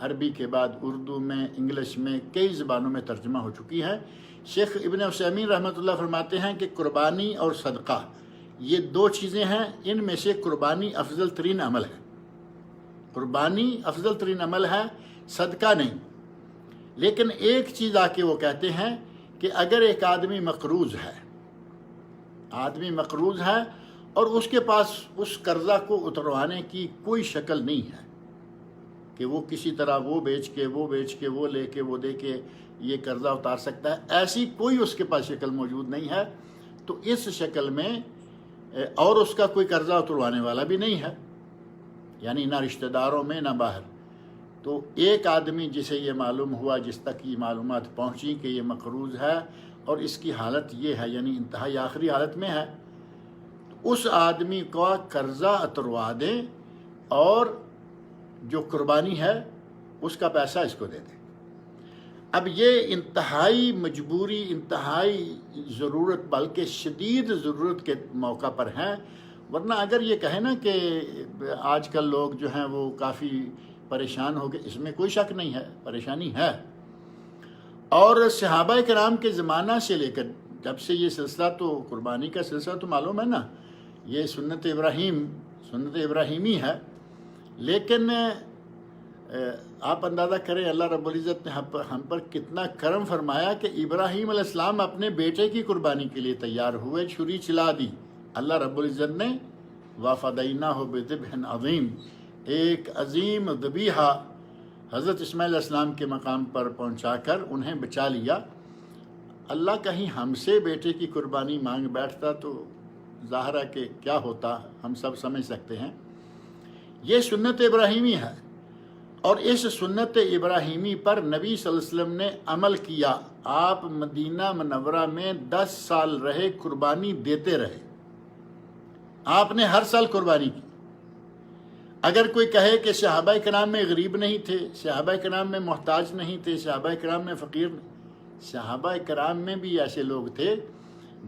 عربی کے بعد اردو میں، انگلش میں، کئی زبانوں میں ترجمہ ہو چکی ہیں۔ شیخ ابن عثیمین رحمۃ اللہ فرماتے ہیں کہ قربانی اور صدقہ یہ دو چیزیں ہیں، ان میں سے قربانی افضل ترین عمل ہے۔ قربانی افضل ترین عمل ہے، صدقہ نہیں۔ لیکن ایک چیز آ کے وہ کہتے ہیں کہ اگر ایک آدمی مقروض ہے اور اس کے پاس اس قرضہ کو اتروانے کی کوئی شکل نہیں ہے کہ وہ کسی طرح وہ بیچ کے وہ لے کے وہ دے کے یہ قرضہ اتار سکتا ہے، ایسی کوئی اس کے پاس شکل موجود نہیں ہے، تو اس شکل میں اور اس کا کوئی قرضہ اتروانے والا بھی نہیں ہے، یعنی نہ رشتہ داروں میں نہ باہر، تو ایک آدمی جسے یہ معلوم ہوا، جس تک یہ معلومات پہنچی کہ یہ مقروض ہے اور اس کی حالت یہ ہے، یعنی انتہائی آخری حالت میں ہے، تو اس آدمی کا قرضہ اتروا دیں اور جو قربانی ہے اس کا پیسہ اس کو دے دیں۔ اب یہ انتہائی مجبوری، انتہائی ضرورت، بلکہ شدید ضرورت کے موقع پر ہیں، ورنہ اگر یہ کہیں نا کہ آج کل لوگ جو ہیں وہ کافی پریشان ہو گئے، اس میں کوئی شک نہیں ہے، پریشانی ہے۔ اور صحابہ کرام کے زمانہ سے لے کر جب سے یہ سلسلہ، تو قربانی کا سلسلہ تو معلوم ہے نا، یہ سنت ابراہیمی ہے، لیکن آپ اندازہ کریں اللہ رب العزت نے ہم پر کتنا کرم فرمایا کہ ابراہیم علیہ السلام اپنے بیٹے کی قربانی کے لیے تیار ہوئے، چھری چلا دی، اللہ رب العزت نے وَفَدَيْنَاهُ بِذِبْحٍ عَظِيمٍ، ایک عظیم ذبیحہ حضرت اسماعیل علیہ السلام کے مقام پر پہنچا کر انہیں بچا لیا۔ اللہ کہیں ہم سے بیٹے کی قربانی مانگ بیٹھتا تو ظاہر ہے کہ کیا ہوتا، ہم سب سمجھ سکتے ہیں۔ یہ سنت ابراہیمی ہے، اور اس سنت ابراہیمی پر نبی صلی اللہ علیہ وسلم نے عمل کیا۔ آپ مدینہ منورہ میں 10 سال رہے، قربانی دیتے رہے، آپ نے ہر سال قربانی کی۔ اگر کوئی کہے کہ صحابہ کرام میں غریب نہیں تھے، صحابہ کرام میں محتاج نہیں تھے، صحابہ کرام میں فقیر نہیں، صحابہ کرام میں بھی ایسے لوگ تھے،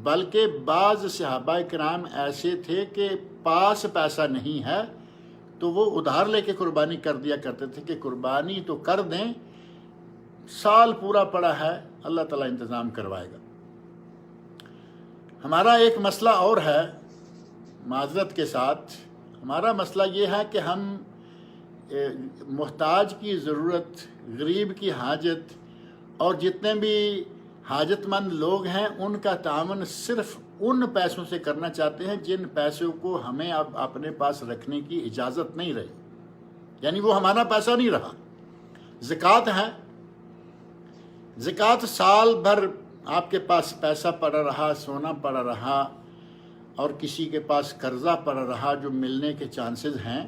بلکہ بعض صحابہ کرام ایسے تھے کہ پاس پیسہ نہیں ہے تو وہ ادھار لے کے قربانی کر دیا کرتے تھے کہ قربانی تو کر دیں، سال پورا پڑا ہے، اللہ تعالیٰ انتظام کروائے گا۔ ہمارا ایک مسئلہ اور ہے، معذرت کے ساتھ ہمارا مسئلہ یہ ہے کہ ہم محتاج کی ضرورت، غریب کی حاجت اور جتنے بھی حاجت مند لوگ ہیں ان کا تعاون صرف ان پیسوں سے کرنا چاہتے ہیں جن پیسوں کو ہمیں اب اپنے پاس رکھنے کی اجازت نہیں رہی، یعنی وہ ہمارا پیسہ نہیں رہا۔ زکوٰۃ ہے، زکوٰۃ سال بھر آپ کے پاس پیسہ پڑا رہا، سونا پڑا رہا، اور کسی کے پاس قرضہ پڑا رہا جو ملنے کے چانسز ہیں۔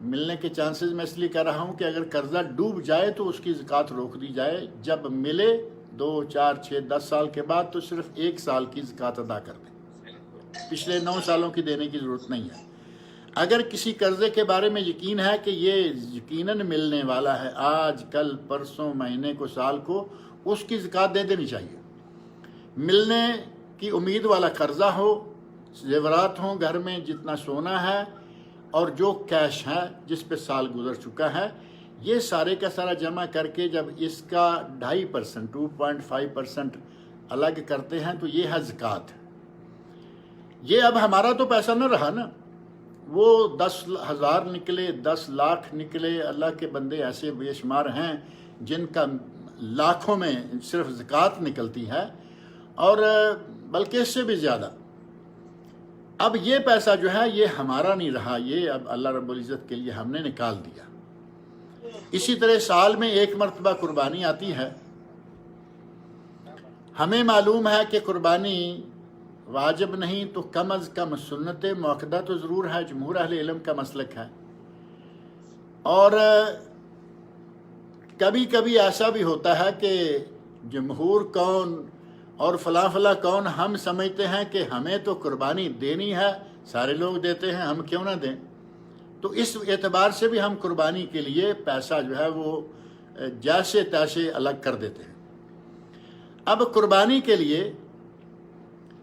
ملنے کے چانسز میں اس لیے کہہ رہا ہوں کہ اگر قرضہ ڈوب جائے تو اس کی زکوٰۃ روک دی جائے، جب ملے 2، 4، 6، 10 سال کے بعد تو صرف 1 سال کی زکوٰۃ ادا کر دیں، پچھلے 9 سالوں کی دینے کی ضرورت نہیں ہے۔ اگر کسی قرضے کے بارے میں یقین ہے کہ یہ یقیناً ملنے والا ہے، آج کل پرسوں مہینے کو سال کو، اس کی زکوٰۃ دے دینی چاہیے۔ ملنے کی امید والا قرضہ ہو، زیورات ہوں گھر میں، جتنا سونا ہے اور جو کیش ہے جس پہ سال گزر چکا ہے، یہ سارے کا سارا جمع کر کے جب اس کا 2.5%، 2.5% الگ کرتے ہیں تو یہ ہے زکوٰۃ۔ یہ اب ہمارا تو پیسہ نہ رہا نا، وہ 10,000 نکلے، 10 لاکھ نکلے، اللہ کے بندے ایسے بے شمار ہیں جن کا لاکھوں میں صرف زکوٰۃ نکلتی ہے، اور بلکہ اس سے بھی زیادہ۔ اب یہ پیسہ جو ہے یہ ہمارا نہیں رہا، یہ اب اللہ رب العزت کے لیے ہم نے نکال دیا۔ اسی طرح سال میں 1 مرتبہ قربانی آتی ہے۔ ہمیں معلوم ہے کہ قربانی واجب نہیں تو کم از کم سنت موقدہ تو ضرور ہے، جمہور اہل علم کا مسلک ہے۔ اور کبھی کبھی ایسا بھی ہوتا ہے کہ جمہور کون اور فلاں فلاں کون ہم سمجھتے ہیں کہ ہمیں تو قربانی دینی ہے، سارے لوگ دیتے ہیں، ہم کیوں نہ دیں، تو اس اعتبار سے بھی ہم قربانی کے لیے پیسہ جو ہے وہ جیسے تیسے الگ کر دیتے ہیں۔ اب قربانی کے لیے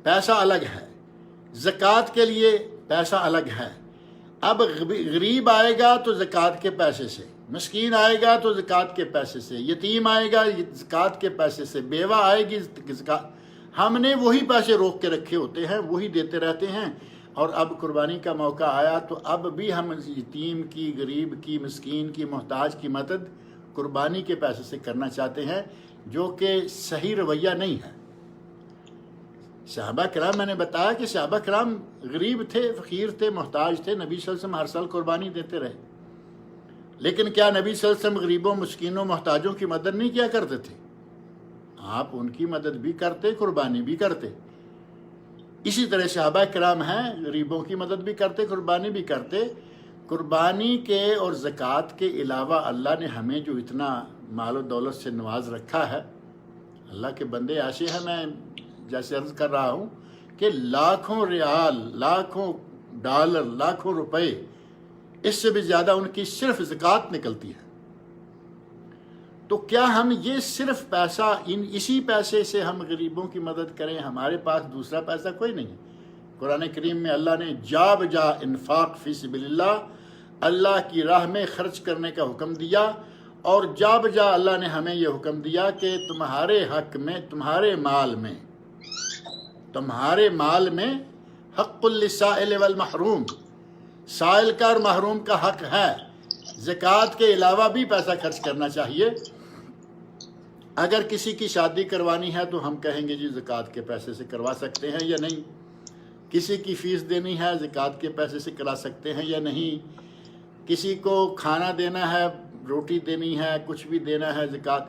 پیسہ الگ ہے، زکوٰۃ کے لیے پیسہ الگ ہے۔ اب غریب آئے گا تو زکوٰۃ کے پیسے سے، مسکین آئے گا تو زکوٰۃ کے پیسے سے، یتیم آئے گا زکوٰۃ کے پیسے سے، بیوہ آئے گی زکوٰۃ، ہم نے وہی پیسے روک کے رکھے ہوتے ہیں، وہی دیتے رہتے ہیں، اور اب قربانی کا موقع آیا تو اب بھی ہم یتیم کی، غریب کی، مسکین کی، محتاج کی مدد قربانی کے پیسے سے کرنا چاہتے ہیں، جو کہ صحیح رویہ نہیں ہے۔ صحابہ کرام، میں نے بتایا کہ صحابہ کرام غریب تھے، فقیر تھے، محتاج تھے، نبی صلی اللہ علیہ وسلم ہر سال قربانی دیتے رہے، لیکن کیا نبی صلی اللہ علیہ وسلم غریبوں، مسکینوں، محتاجوں کی مدد نہیں کیا کرتے تھے؟ آپ ان کی مدد بھی کرتے، قربانی بھی کرتے۔ اسی طرح صحابہ کرام ہیں، غریبوں کی مدد بھی کرتے، قربانی بھی کرتے۔ قربانی کے اور زکوٰۃ کے علاوہ اللہ نے ہمیں جو اتنا مال و دولت سے نواز رکھا ہے، اللہ کے بندے ایسے ہیں، میں جیسے عرض کر رہا ہوں کہ لاکھوں ریال، لاکھوں ڈالر، لاکھوں روپے، اس سے بھی زیادہ ان کی صرف زکوٰۃ نکلتی ہے۔ تو کیا ہم یہ صرف پیسہ، اسی پیسے سے ہم غریبوں کی مدد کریں؟ ہمارے پاس دوسرا پیسہ کوئی نہیں ہے۔ قرآن کریم میں اللہ نے جا بجا انفاق فی سبیل اللہ، اللہ کی راہ میں خرچ کرنے کا حکم دیا، اور جا بجا اللہ نے ہمیں یہ حکم دیا کہ تمہارے حق میں، تمہارے مال میں حق للسائل والمحروم، سائل کا اور محروم کا حق ہے۔ زکوٰۃ کے علاوہ بھی پیسہ خرچ کرنا چاہیے۔ اگر کسی کی شادی کروانی ہے تو ہم کہیں گے جی زکوٰۃ کے پیسے سے کروا سکتے ہیں یا نہیں، کسی کی فیس دینی ہے زکوٰۃ کے پیسے سے کرا سکتے ہیں یا نہیں، کسی کو کھانا دینا ہے، روٹی دینی ہے، کچھ بھی دینا ہے زکوٰۃ،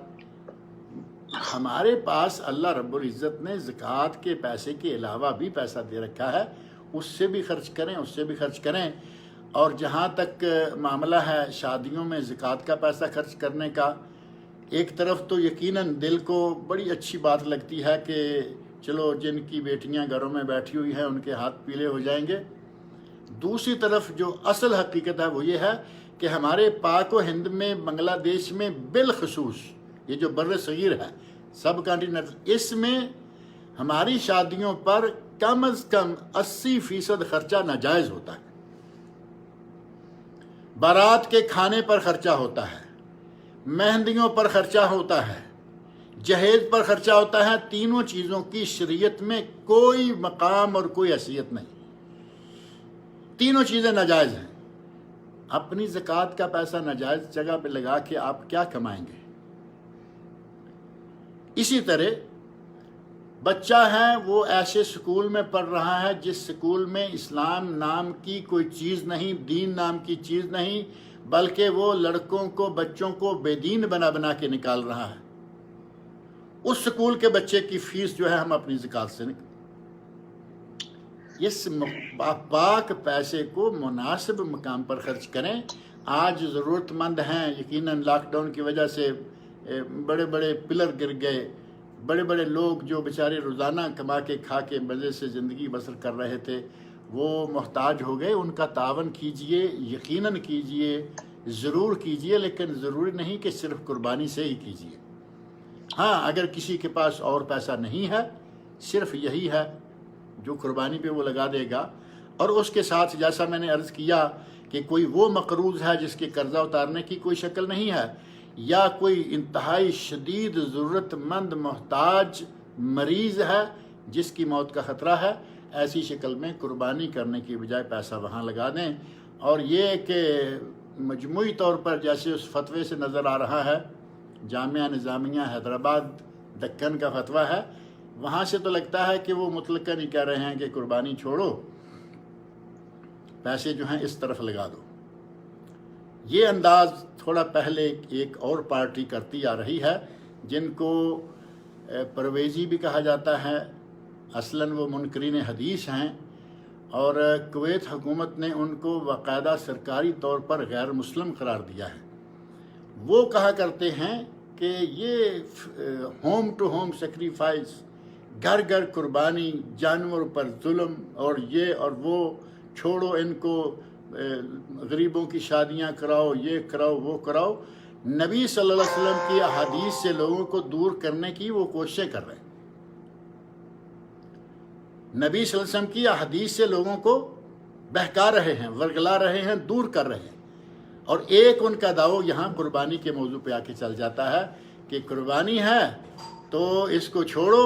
ہمارے پاس اللہ رب العزت نے زکوٰۃ کے پیسے کے علاوہ بھی پیسہ دے رکھا ہے، اس سے بھی خرچ کریں، اس سے بھی خرچ کریں۔ اور جہاں تک معاملہ ہے شادیوں میں زکوٰۃ کا پیسہ خرچ کرنے کا، ایک طرف تو یقیناً دل کو بڑی اچھی بات لگتی ہے کہ چلو جن کی بیٹیاں گھروں میں بیٹھی ہوئی ہیں ان کے ہاتھ پیلے ہو جائیں گے، دوسری طرف جو اصل حقیقت ہے وہ یہ ہے کہ ہمارے پاک و ہند میں، بنگلہ دیش میں بالخصوص، یہ جو بر صغیر ہے، سب کانٹیننٹ، اس میں ہماری شادیوں پر کم از کم 80% خرچہ ناجائز ہوتا ہے۔ بارات کے کھانے پر خرچہ ہوتا ہے، مہندیوں پر خرچہ ہوتا ہے، جہیز پر خرچہ ہوتا ہے۔ تینوں چیزوں کی شریعت میں کوئی مقام اور کوئی حیثیت نہیں، تینوں چیزیں ناجائز ہیں۔ اپنی زکوٰۃ کا پیسہ ناجائز جگہ پہ لگا کے آپ کیا کمائیں گے؟ اسی طرح بچہ ہے، وہ ایسے سکول میں پڑھ رہا ہے جس سکول میں اسلام نام کی کوئی چیز نہیں، دین نام کی چیز نہیں، بلکہ وہ لڑکوں کو، بچوں کو بے دین بنا کے نکال رہا ہے۔ اس سکول کے بچے کی فیس جو ہے ہم اپنی زکوٰۃ سے اس پاک پیسے کو مناسب مقام پر خرچ کریں۔ آج ضرورت مند ہیں، یقیناً لاک ڈاؤن کی وجہ سے بڑے بڑے پلر گر گئے، بڑے بڑے لوگ جو بیچارے روزانہ کما کے کھا کے مزے سے زندگی بسر کر رہے تھے، وہ محتاج ہو گئے۔ ان کا تعاون کیجئے، یقیناً کیجئے، ضرور کیجئے، لیکن ضروری نہیں کہ صرف قربانی سے ہی کیجئے۔ ہاں، اگر کسی کے پاس اور پیسہ نہیں ہے، صرف یہی ہے جو قربانی پہ وہ لگا دے گا، اور اس کے ساتھ جیسا میں نے عرض کیا کہ کوئی وہ مقروض ہے جس کے قرضہ اتارنے کی کوئی شکل نہیں ہے، یا کوئی انتہائی شدید ضرورت مند محتاج مریض ہے جس کی موت کا خطرہ ہے، ایسی شکل میں قربانی کرنے کی بجائے پیسہ وہاں لگا دیں۔ اور یہ کہ مجموعی طور پر جیسے اس فتوے سے نظر آ رہا ہے، جامعہ نظامیہ حیدرآباد دکن کا فتویٰ ہے، وہاں سے تو لگتا ہے کہ وہ مطلقاً ہی کہہ رہے ہیں کہ قربانی چھوڑو، پیسے جو ہیں اس طرف لگا دو۔ یہ انداز تھوڑا پہلے ایک اور پارٹی کرتی آ رہی ہے جن کو پرویزی بھی کہا جاتا ہے، اصلاً وہ منکرین حدیث ہیں، اور کویت حکومت نے ان کو باقاعدہ سرکاری طور پر غیر مسلم قرار دیا ہے۔ وہ کہا کرتے ہیں کہ یہ ہوم ٹو ہوم سیکریفائس، گھر گھر قربانی، جانوروں پر ظلم، اور یہ اور وہ، چھوڑو ان کو، غریبوں کی شادیاں کراؤ، یہ کراؤ، وہ کراؤ۔ نبی صلی اللہ علیہ وسلم کی احادیث سے لوگوں کو دور کرنے کی وہ کوششیں کر رہے ہیں۔ نبی صلی اللہ علیہ وسلم کی احادیث سے لوگوں کو بہکا رہے ہیں، ورگلا رہے ہیں، دور کر رہے ہیں۔ اور ایک ان کا دعو یہاں قربانی کے موضوع پہ آ کے چل جاتا ہے کہ قربانی ہے تو اس کو چھوڑو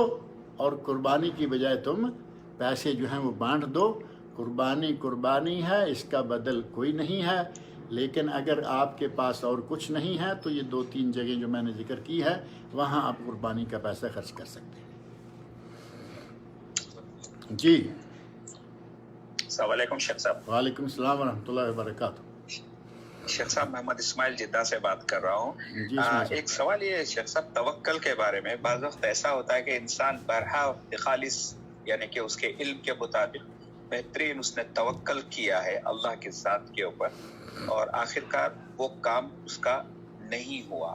اور قربانی کی بجائے تم پیسے جو ہیں وہ بانٹ دو۔ قربانی ہے، اس کا بدل کوئی نہیں ہے، لیکن اگر آپ کے پاس اور کچھ نہیں ہے تو یہ 2-3 جگہ جو میں نے ذکر کی ہے وہاں آپ قربانی کا پیسہ خرچ کر سکتے ہیں۔ جی السلام علیکم شیخ صاحب۔ وعلیکم السلام ورحمۃ اللہ وبرکاتہ۔ شیخ صاحب محمد اسماعیل جدہ سے بات کر رہا ہوں۔ جی ایک سوال یہ ہے شیخ صاحب، توکل کے بارے میں بعض وقت ایسا ہوتا ہے کہ انسان برہا خالص یعنی کہ اس کے علم کے مطابق بہترین اس نے توکل کیا ہے اللہ کے ذات کے اوپر اور آخرکار وہ کام اس کا نہیں ہوا،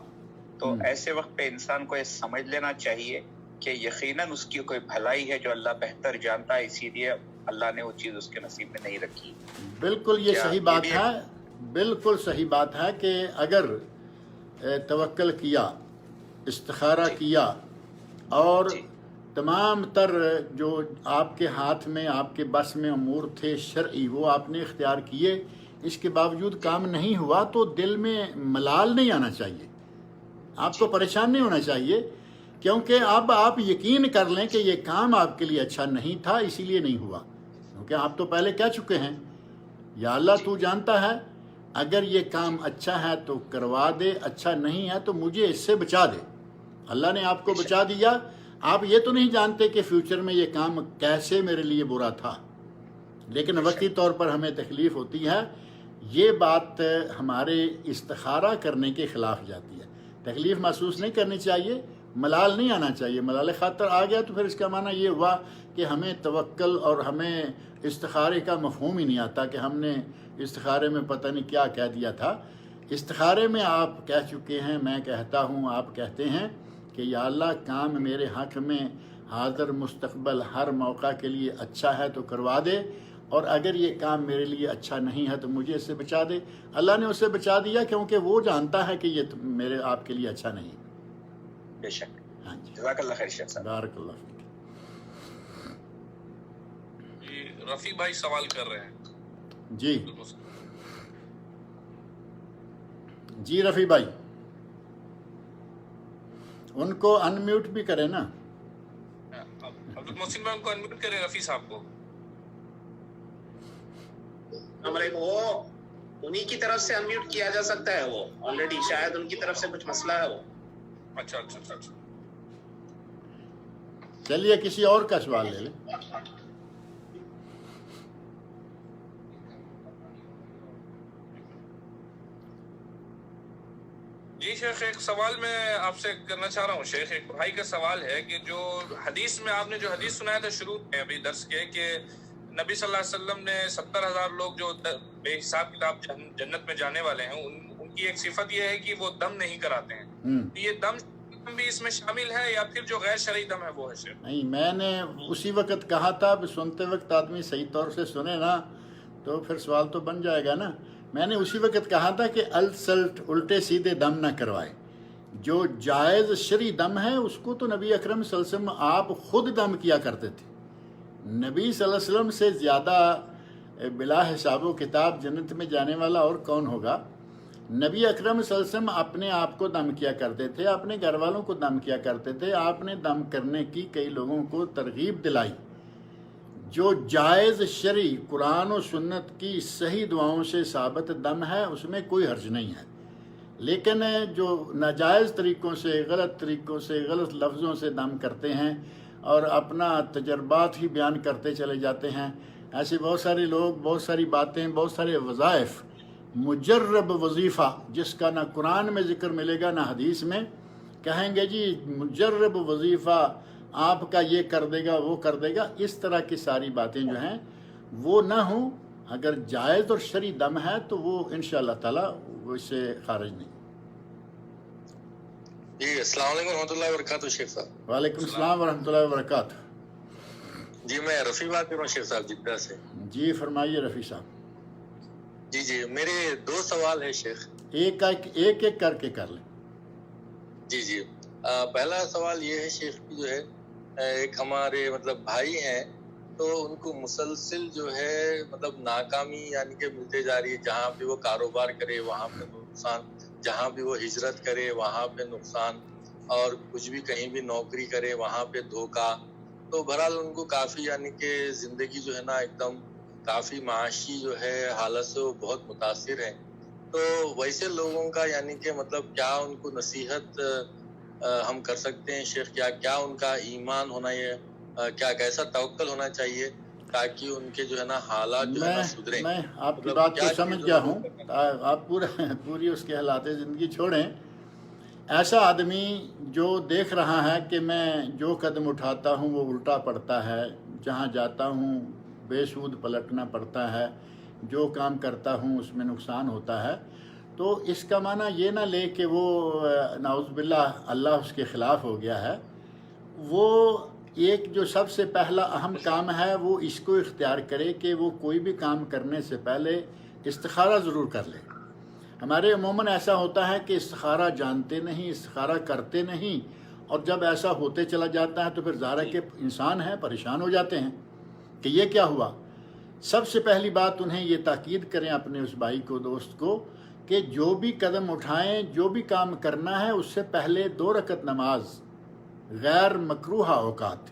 تو ایسے وقت پہ انسان کو یہ سمجھ لینا چاہیے کہ یقیناً اس کی کوئی بھلائی ہے جو اللہ بہتر جانتا ہے، اسی لیے اللہ نے وہ چیز اس کے نصیب میں نہیں رکھی۔ بالکل یہ صحیح بات ہے، بالکل صحیح بات ہے کہ اگر توکل کیا، استخارہ کیا اور تمام تر جو آپ کے ہاتھ میں آپ کے بس میں امور تھے شرعی وہ آپ نے اختیار کیے، اس کے باوجود کام نہیں ہوا تو دل میں ملال نہیں آنا چاہیے، آپ کو پریشان نہیں ہونا چاہیے، کیونکہ اب آپ یقین کر لیں کہ یہ کام آپ کے لیے اچھا نہیں تھا اسی لیے نہیں ہوا، کیونکہ آپ تو پہلے کہہ چکے ہیں یا اللہ تو جانتا ہے اگر یہ کام اچھا ہے تو کروا دے، اچھا نہیں ہے تو مجھے اس سے بچا دے۔ اللہ نے آپ کو بچا دیا، آپ یہ تو نہیں جانتے کہ فیوچر میں یہ کام کیسے میرے لیے برا تھا، لیکن وقتی طور پر ہمیں تکلیف ہوتی ہے، یہ بات ہمارے استخارہ کرنے کے خلاف جاتی ہے۔ تکلیف محسوس نہیں کرنی چاہیے، ملال نہیں آنا چاہیے، ملال خاطر آ گیا تو پھر اس کا معنی یہ ہوا کہ ہمیں توکل اور ہمیں استخارے کا مفہوم ہی نہیں آتا کہ ہم نے استخارے میں پتہ نہیں کیا کہہ دیا تھا۔ استخارے میں آپ کہہ چکے ہیں، میں کہتا ہوں، آپ کہتے ہیں کہ یا اللہ کام میرے حق میں حاضر مستقبل ہر موقع کے لیے اچھا ہے تو کروا دے، اور اگر یہ کام میرے لیے اچھا نہیں ہے تو مجھے اس سے بچا دے۔ اللہ نے اسے بچا دیا کیونکہ وہ جانتا ہے کہ یہ میرے آپ کے لیے اچھا نہیں۔ بے شک۔ ہاں جی، جزاک اللہ خیر شیخ صاحب۔ بارک اللہ فیک۔ جی رفیع بھائی سوال کر رہے ہیں۔ جی جی رفیع بھائی ان کو ان میوٹ بھی کرے نا۔ عبد المحسن بھائی ان کو انمیوٹ کریں رفیع صاحب کو۔ ہمارے وہ انہی کی طرف سے انمیوٹ کیا جا سکتا ہے، وہ آلریڈی شاید ان کی طرف سے کچھ مسئلہ ہے وہ۔ اچھا اچھا اچھا اچھا، چلیے کسی اور کا سوال لے لیں۔ جی شیخ ایک سوال میں آپ سے کرنا چاہ رہا ہوں شیخ، ایک بھائی کا سوال ہے کہ جو حدیث میں آپ نے جو حدیث سنایا تھا شروع میں ابھی درس کے کہ نبی صلی اللہ علیہ وسلم نے 70,000 لوگ جو بے حساب کتاب جنت میں جانے والے ہیں ان کی ایک صفت یہ ہے کہ وہ دم نہیں کراتے ہیں، یہ دم بھی اس میں شامل ہے یا پھر جو غیر شرعی دم ہے وہ ہے شیخ؟ نہیں، میں نے اسی وقت کہا تھا، سنتے وقت آدمی صحیح طور سے سنے نا تو پھر سوال تو بن جائے گا نا۔ میں نے اسی وقت کہا تھا کہ السلٹ الٹے سیدھے دم نہ کروائے، جو جائز شرعی دم ہے اس کو تو نبی اکرم صلی اللہ علیہ وسلم آپ خود دم کیا کرتے تھے۔ نبی صلی اللہ علیہ وسلم سے زیادہ بلا حساب و کتاب جنت میں جانے والا اور کون ہوگا؟ نبی اکرم صلی اللہ علیہ وسلم اپنے آپ کو دم کیا کرتے تھے، اپنے گھر والوں کو دم کیا کرتے تھے، آپ نے دم کرنے کی کئی لوگوں کو ترغیب دلائی۔ جو جائز شرعی قرآن و سنت کی صحیح دعاؤں سے ثابت دم ہے اس میں کوئی حرج نہیں ہے، لیکن جو ناجائز طریقوں سے، غلط طریقوں سے، غلط لفظوں سے دم کرتے ہیں اور اپنا تجربات ہی بیان کرتے چلے جاتے ہیں، ایسے بہت سارے لوگ، بہت ساری باتیں، بہت سارے وظائف، مجرب وظیفہ جس کا نہ قرآن میں ذکر ملے گا نہ حدیث میں، کہیں گے جی مجرب وظیفہ آپ کا یہ کر دے گا وہ کر دے گا، اس طرح کی ساری باتیں جو ہیں وہ نہ ہوں۔ اگر جائز اور شرعی دم ہے تو وہ انشاءاللہ تعالی وہ اس سے خارج نہیں۔ جی السلام علیکم ورحمۃ اللہ وبرکاتہ شیخ صاحب۔ وعلیکم السلام ورحمۃ اللہ وبرکاتہ۔ جی میں رفیع بات کر رہا ہوں شیخ صاحب جدہ سے۔ جی فرمائیے رفیع صاحب۔ جی میرے 2 سوال ہیں شیخ۔ ایک ایک کر کے کر لیں۔ جی پہلا سوال یہ ہے شیخ کہ جو ہے ایک ہمارے مطلب بھائی ہیں تو ان کو مسلسل جو ہے مطلب ناکامی یعنی کہ ملتے جا رہی ہے. جہاں بھی وہ کاروبار کرے وہاں پہ نقصان، جہاں بھی وہ ہجرت کرے وہاں پہ نقصان، اور کچھ بھی کہیں بھی نوکری کرے وہاں پہ دھوکہ. تو بہرحال ان کو کافی یعنی کہ زندگی جو ہے نا ایک دم کافی معاشی جو ہے حالت سے وہ بہت متاثر ہے. تو ویسے لوگوں کا یعنی کہ مطلب کیا ان کو نصیحت ہم کر سکتے ہیں شیخ؟ کیا ان کا ایمان ہونا یہ کیا کیسا توکل ہونا چاہیے تاکہ ان کے جو ہے نا حالات جو ہے نا سدھریں؟ میں آپ کی مطلب بات کیا کو سمجھ چیز گیا ان کو ہوں. کرنا؟ آپ پوری اس کے حالات زندگی چھوڑیں. ایسا آدمی جو دیکھ رہا ہے کہ میں جو قدم اٹھاتا ہوں وہ الٹا پڑتا ہے، جہاں جاتا ہوں بے سود پلٹنا پڑتا ہے، جو کام کرتا ہوں اس میں نقصان ہوتا ہے، تو اس کا معنی یہ نہ لے کہ وہ نعوذ باللہ اللہ اس کے خلاف ہو گیا ہے. وہ ایک جو سب سے پہلا اہم کام ہے وہ اس کو اختیار کرے کہ وہ کوئی بھی کام کرنے سے پہلے استخارہ ضرور کر لے. ہمارے عموماً ایسا ہوتا ہے کہ استخارہ جانتے نہیں، استخارہ کرتے نہیں، اور جب ایسا ہوتے چلا جاتا ہے تو پھر ظاہر ہے کہ انسان ہے پریشان ہو جاتے ہیں کہ یہ کیا ہوا. سب سے پہلی بات انہیں یہ تاکید کریں اپنے اس بھائی کو، دوست کو، کہ جو بھی قدم اٹھائیں، جو بھی کام کرنا ہے اس سے پہلے 2 رکعت نماز غیر مکروہ اوقات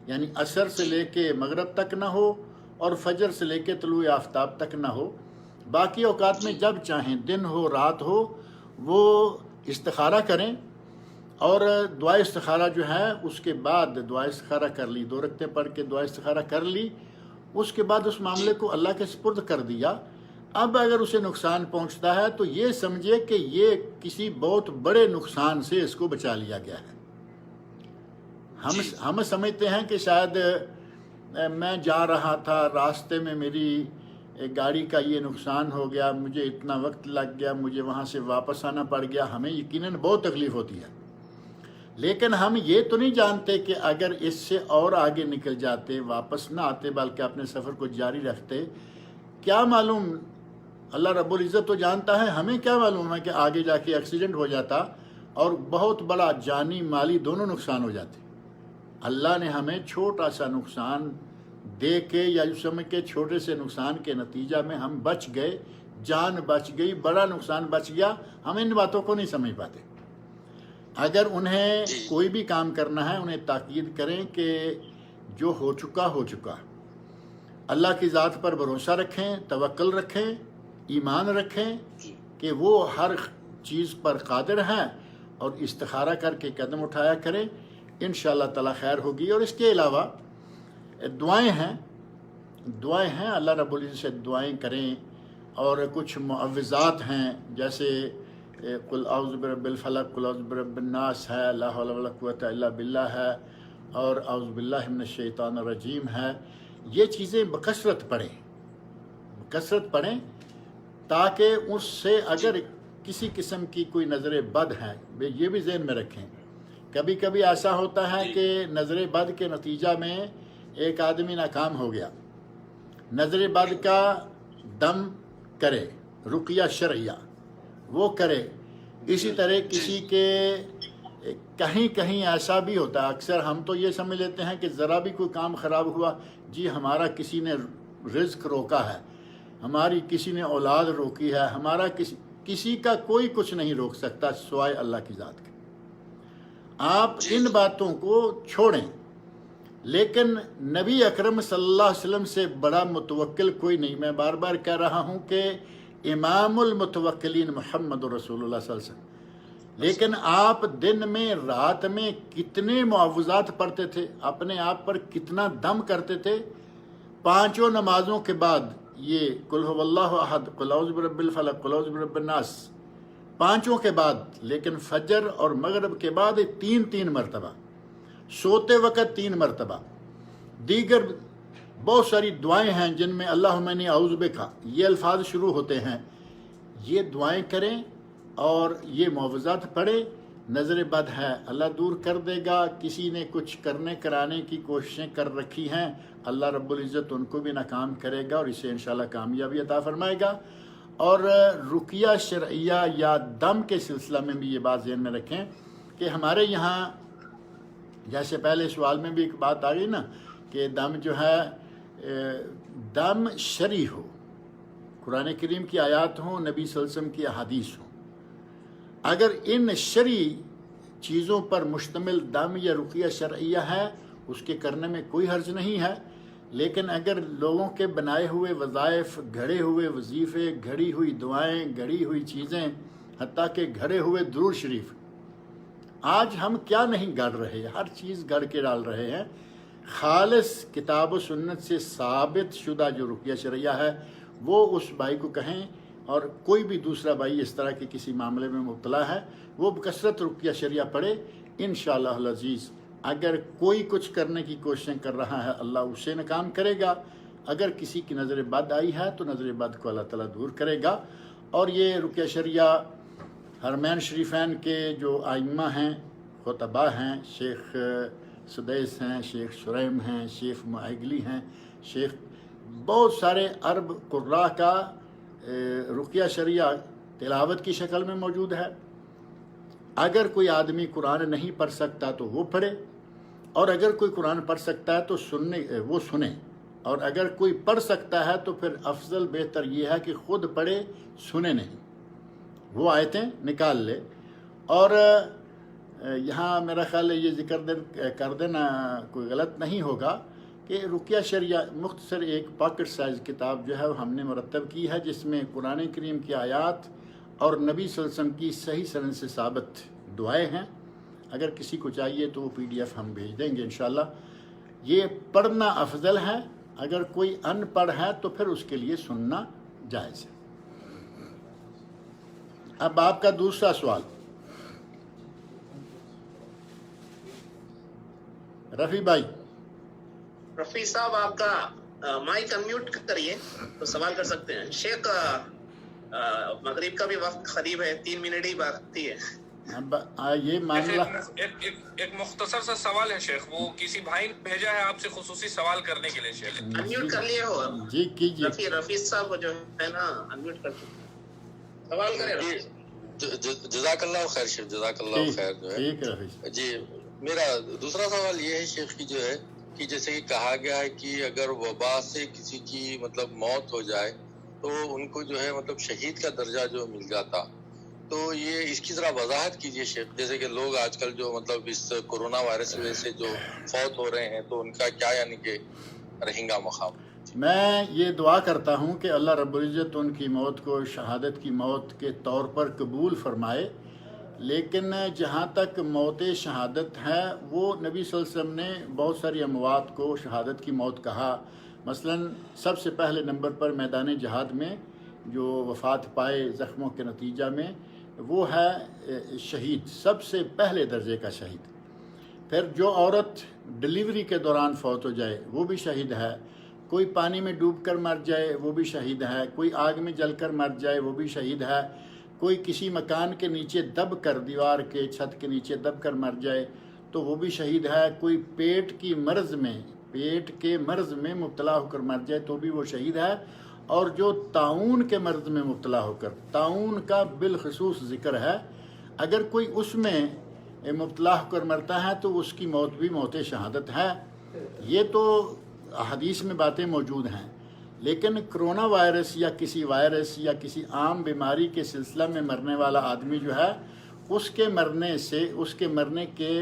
یعنی عصر سے لے کے مغرب تک نہ ہو اور فجر سے لے کے طلوع آفتاب تک نہ ہو. باقی اوقات میں جب چاہیں، دن ہو رات ہو، وہ استخارہ کریں. اور دعا استخارہ جو ہے اس کے بعد دعا استخارہ کر لی، 2 رکعتیں پڑھ کے دعا استخارہ کر لی، اس کے بعد اس معاملے کو اللہ کے سپرد کر دیا. اب اگر اسے نقصان پہنچتا ہے تو یہ سمجھے کہ یہ کسی بہت بڑے نقصان سے اس کو بچا لیا گیا ہے. ہم سمجھتے ہیں کہ شاید میں جا رہا تھا، راستے میں میری گاڑی کا یہ نقصان ہو گیا، مجھے اتنا وقت لگ گیا، مجھے وہاں سے واپس آنا پڑ گیا، ہمیں یقیناً بہت تکلیف ہوتی ہے. لیکن ہم یہ تو نہیں جانتے کہ اگر اس سے اور آگے نکل جاتے، واپس نہ آتے بلکہ اپنے سفر کو جاری رکھتے، کیا معلوم، اللہ رب العزت تو جانتا ہے، ہمیں کیا معلوم ہے کہ آگے جا کے ایکسیڈنٹ ہو جاتا اور بہت بڑا جانی مالی دونوں نقصان ہو جاتے. اللہ نے ہمیں چھوٹا سا نقصان دے کے یا جو سمجھ کے چھوٹے سے نقصان کے نتیجہ میں ہم بچ گئے، جان بچ گئی، بڑا نقصان بچ گیا. ہم ان باتوں کو نہیں سمجھ پاتے. اگر انہیں کوئی بھی کام کرنا ہے انہیں تاکید کریں کہ جو ہو چکا ہو چکا. اللہ کی ذات پر بھروسہ رکھیں، توکل رکھیں، ایمان رکھیں کہ وہ ہر چیز پر قادر ہے، اور استخارہ کر کے قدم اٹھایا کریں. انشاءاللہ تعالی خیر ہوگی. اور اس کے علاوہ دعائیں ہیں، اللہ رب العزت سے دعائیں کریں. اور کچھ معوذات ہیں جیسے قل اعوذ برب الفلق، قل اعوذ برب الناس ہے، لا حول ولا قوۃ الا باللہ ہے، اور اعوذ باللہ من الشیطان الرجیم ہے. یہ چیزیں بکثرت پڑھیں تاکہ اس سے اگر کسی قسم کی کوئی نظر بد ہے، یہ بھی ذہن میں رکھیں. کبھی کبھی ایسا ہوتا ہے کہ نظر بد کے نتیجہ میں ایک آدمی ناکام ہو گیا. نظر بد کا دم کرے، رقیہ شرعیہ وہ کرے. اسی طرح کسی کے کہیں ایسا بھی ہوتا ہے، اکثر ہم تو یہ سمجھ لیتے ہیں کہ ذرا بھی کوئی کام خراب ہوا، جی ہمارا کسی نے رزق روکا ہے، ہماری کسی نے اولاد روکی ہے، ہمارا کسی کا کوئی کچھ نہیں روک سکتا سوائے اللہ کی ذات کے. آپ ان باتوں کو چھوڑیں. لیکن نبی اکرم صلی اللہ علیہ وسلم سے بڑا متوکل کوئی نہیں. میں بار بار کہہ رہا ہوں کہ امام المتوکلین محمد رسول اللہ صلی اللہ علیہ وسلم. لیکن آپ دن میں رات میں کتنے معوذات پڑھتے تھے، اپنے آپ پر کتنا دم کرتے تھے. 5 نمازوں کے بعد یہ قل هو اللہ احد، قل اعوذ برب الفلق، قل اعوذ برب الناس، 5 کے بعد. لیکن فجر اور مغرب کے بعد 3 مرتبہ، سوتے وقت 3 مرتبہ. دیگر بہت ساری دعائیں ہیں جن میں اللہم انی اعوذ بک یہ الفاظ شروع ہوتے ہیں. یہ دعائیں کریں اور یہ معوذات پڑھیں. نظر بد ہے اللہ دور کر دے گا. کسی نے کچھ کرانے کی کوششیں کر رکھی ہیں، اللہ رب العزت ان کو بھی ناکام کرے گا اور اسے انشاءاللہ کامیابی عطا فرمائے گا. اور رقیہ شرعیہ یا دم کے سلسلہ میں بھی یہ بات ذہن میں رکھیں کہ ہمارے یہاں جیسے پہلے سوال میں بھی ایک بات آ گئی نا کہ دم جو ہے دم شرعی ہو، قرآن کریم کی آیات ہوں، نبی صلی اللہ علیہ وسلم کی احادیث ہوں، اگر ان شرعی چیزوں پر مشتمل دم یا رقیہ شرعیہ ہے اس کے کرنے میں کوئی حرج نہیں ہے، لیکن اگر لوگوں کے بنائے ہوئے وظائف، گھڑے ہوئے وظیفے، گھڑی ہوئی دعائیں، گھڑی ہوئی چیزیں، حتیٰ کہ گھڑے ہوئے درود شریف، آج ہم کیا نہیں گڑھ رہے، ہر چیز گڑھ کے ڈال رہے ہیں، خالص کتاب و سنت سے ثابت شدہ جو رقیہ شرعیہ ہے وہ اس بھائی کو کہیں، اور کوئی بھی دوسرا بھائی اس طرح کے کسی معاملے میں مبتلا ہے وہ بکثرت رقیہ شرعیہ پڑھے، انشاءاللہ العزیز اگر کوئی کچھ کرنے کی کوششیں کر رہا ہے اللہ اسے ناکام کرے گا، اگر کسی کی نظر بد آئی ہے تو نظر بد کو اللہ تعالیٰ دور کرے گا۔ اور یہ رقیہ شرعیہ حرمین شریفین کے جو ائمہ ہیں، خطباء ہیں، شیخ سدیس ہیں، شیخ شریم ہیں، شیخ معیگلی ہیں، شیخ بہت سارے عرب قراء کا رقیہ شرعیہ تلاوت کی شکل میں موجود ہے۔ اگر کوئی آدمی قرآن نہیں پڑھ سکتا تو وہ پڑھے، اور اگر کوئی قرآن پڑھ سکتا ہے تو وہ سنے، اور اگر کوئی پڑھ سکتا ہے تو پھر افضل بہتر یہ ہے کہ خود پڑھے، سنے نہیں، وہ آیتیں نکال لے۔ اور یہاں میرا خیال ہے یہ ذکر کر دینا کوئی غلط نہیں ہوگا کہ رقیہ شرعیہ مختصر ایک پاکٹ سائز کتاب جو ہے وہ ہم نے مرتب کی ہے، جس میں قرآن کریم کی آیات اور نبی صلی اللہ علیہ وسلم کی صحیح سند سے ثابت دعائیں ہیں۔ اگر کسی کو چاہیے تو وہ PDF ہم بھیج دیں گے انشاءاللہ۔ یہ پڑھنا افضل ہے، اگر کوئی ان پڑھ ہے تو پھر اس کے لیے سننا جائز ہے۔ اب آپ کا دوسرا سوال، رفیع بھائی۔ رفیع صاحب آپ کا مائک انمیوٹ کریے تو سوال کر سکتے ہیں۔ شیخ مغرب کا بھی وقت قریب ہے، 3 منٹ ہی باقی ہے۔ اب یہ معاملہ ایک مختصر سا سوال ہے شیخ، وہ کسی بھائی نے بھیجا ہے آپ سے خصوصی سوال کرنے کے لیے شیخ۔ انمیوٹ کر لیے ہو جی کیجیے۔ رفیع صاحب جو ہے نا انمیوٹ کر سوال کریں رفیع۔ جزاک اللہ خیر شیخ، جزاک اللہ خیر۔ جو ہے ٹھیک ہے رفیع جی، میرا دوسرا سوال یہ ہے شیخ کی جو ہے کہ جیسے کہ کہا گیا ہے کہ اگر وبا سے کسی کی مطلب موت ہو جائے تو ان کو جو ہے مطلب شہید کا درجہ جو مل جاتا، تو یہ اس کی ذرا وضاحت کیجئے شیخ۔ جیسے کہ لوگ آج کل جو مطلب اس کورونا وائرس کی وجہ سے جو فوت ہو رہے ہیں تو ان کا کیا یعنی کہ رہیں گا مقام؟ میں یہ دعا کرتا ہوں کہ اللہ رب العزت ان کی موت کو شہادت کی موت کے طور پر قبول فرمائے، لیکن جہاں تک موت شہادت ہے وہ نبی صلی اللہ علیہ وسلم نے بہت ساری اموات کو شہادت کی موت کہا۔ مثلا سب سے پہلے نمبر پر میدان جہاد میں جو وفات پائے زخموں کے نتیجہ میں وہ ہے شہید، سب سے پہلے درجے کا شہید۔ پھر جو عورت ڈلیوری کے دوران فوت ہو جائے وہ بھی شہید ہے، کوئی پانی میں ڈوب کر مر جائے وہ بھی شہید ہے، کوئی آگ میں جل کر مر جائے وہ بھی شہید ہے، کوئی کسی مکان کے نیچے دب کر، دیوار کے چھت کے نیچے دب کر مر جائے تو وہ بھی شہید ہے، کوئی پیٹ کے مرض میں مبتلا ہو کر مر جائے تو بھی وہ شہید ہے، اور جو طاعون کے مرض میں مبتلا ہو کر، طاعون کا بالخصوص ذکر ہے، اگر کوئی اس میں مبتلا ہو کر مرتا ہے تو اس کی موت بھی موت شہادت ہے۔ یہ تو حدیث میں باتیں موجود ہیں، لیکن کرونا وائرس یا کسی وائرس یا کسی عام بیماری کے سلسلہ میں مرنے والا آدمی جو ہے اس کے مرنے سے، اس کے مرنے کے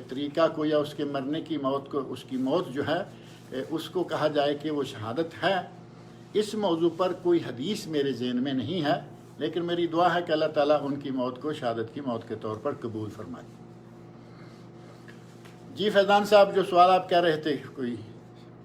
طریقہ کو یا اس کے مرنے کی موت کو، اس کی موت جو ہے اس کو کہا جائے کہ وہ شہادت ہے۔ اس موضوع پر کوئی حدیث میرے ذہن میں نہیں ہے، لیکن میری دعا ہے کہ اللہ تعالیٰ ان کی موت کو شہادت کی موت کے طور پر قبول فرمائے۔ جی فیضان صاحب، جو سوال آپ کہہ رہے تھے کوئی؟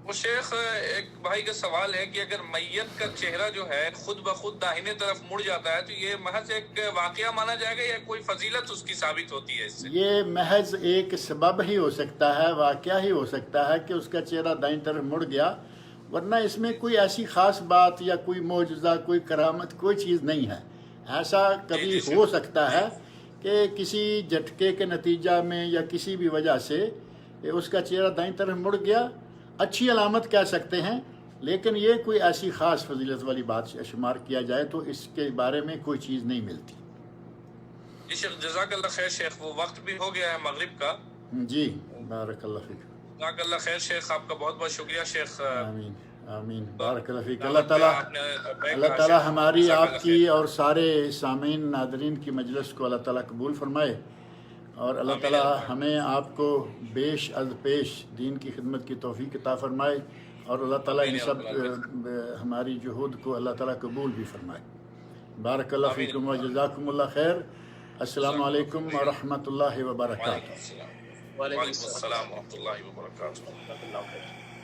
وہ شیخ ایک بھائی کا سوال ہے کہ اگر میت کا چہرہ جو ہے خود بخود داہنے طرف مڑ جاتا ہے تو یہ محض ایک واقعہ مانا جائے گا یا کوئی فضیلت اس کی ثابت ہوتی ہے اس سے؟ یہ محض ایک سبب ہی ہو سکتا ہے، واقعہ ہی ہو سکتا ہے کہ اس کا چہرہ دائیں طرف مڑ گیا، ورنہ اس میں کوئی ایسی خاص بات یا کوئی معجزہ، کوئی کرامت، کوئی چیز نہیں ہے۔ ایسا کبھی ہو سکتا ہے کہ کسی جھٹکے کے نتیجہ میں یا کسی بھی وجہ سے اس کا چہرہ دائیں طرف مڑ گیا، اچھی علامت کہہ سکتے ہیں، لیکن یہ کوئی ایسی خاص فضیلت والی بات شمار کیا جائے تو اس کے بارے میں کوئی چیز نہیں ملتی۔ جی شیخ، جزاک اللہ خیر شیخ، وہ وقت بھی ہو گیا ہے مغرب کا۔ جی بارک اللہ فیک۔ جزاک اللہ خیر شیخ، آپ کا بہت بہت شکریہ شیخ۔ آمین آمین، بارک اللہ فیک۔ اللہ تعالیٰ ہماری آپ کی اور سارے سامعین ناظرین کی مجلس کو اللہ تعالیٰ قبول فرمائے، اور اللہ تعالیٰ ہمیں آپ کو بیش از پیش دین کی خدمت کی توفیق عطا فرمائے، اور اللہ تعالیٰ ان سب ہماری جہود کو اللہ تعالیٰ قبول بھی فرمائے۔ بارک اللہ فیکم و جزاکم اللہ خیر۔ السلام علیکم ورحمۃ اللہ وبرکاتہ۔ وعلیکم السلام ورحمۃ اللہ وبرکاتہ۔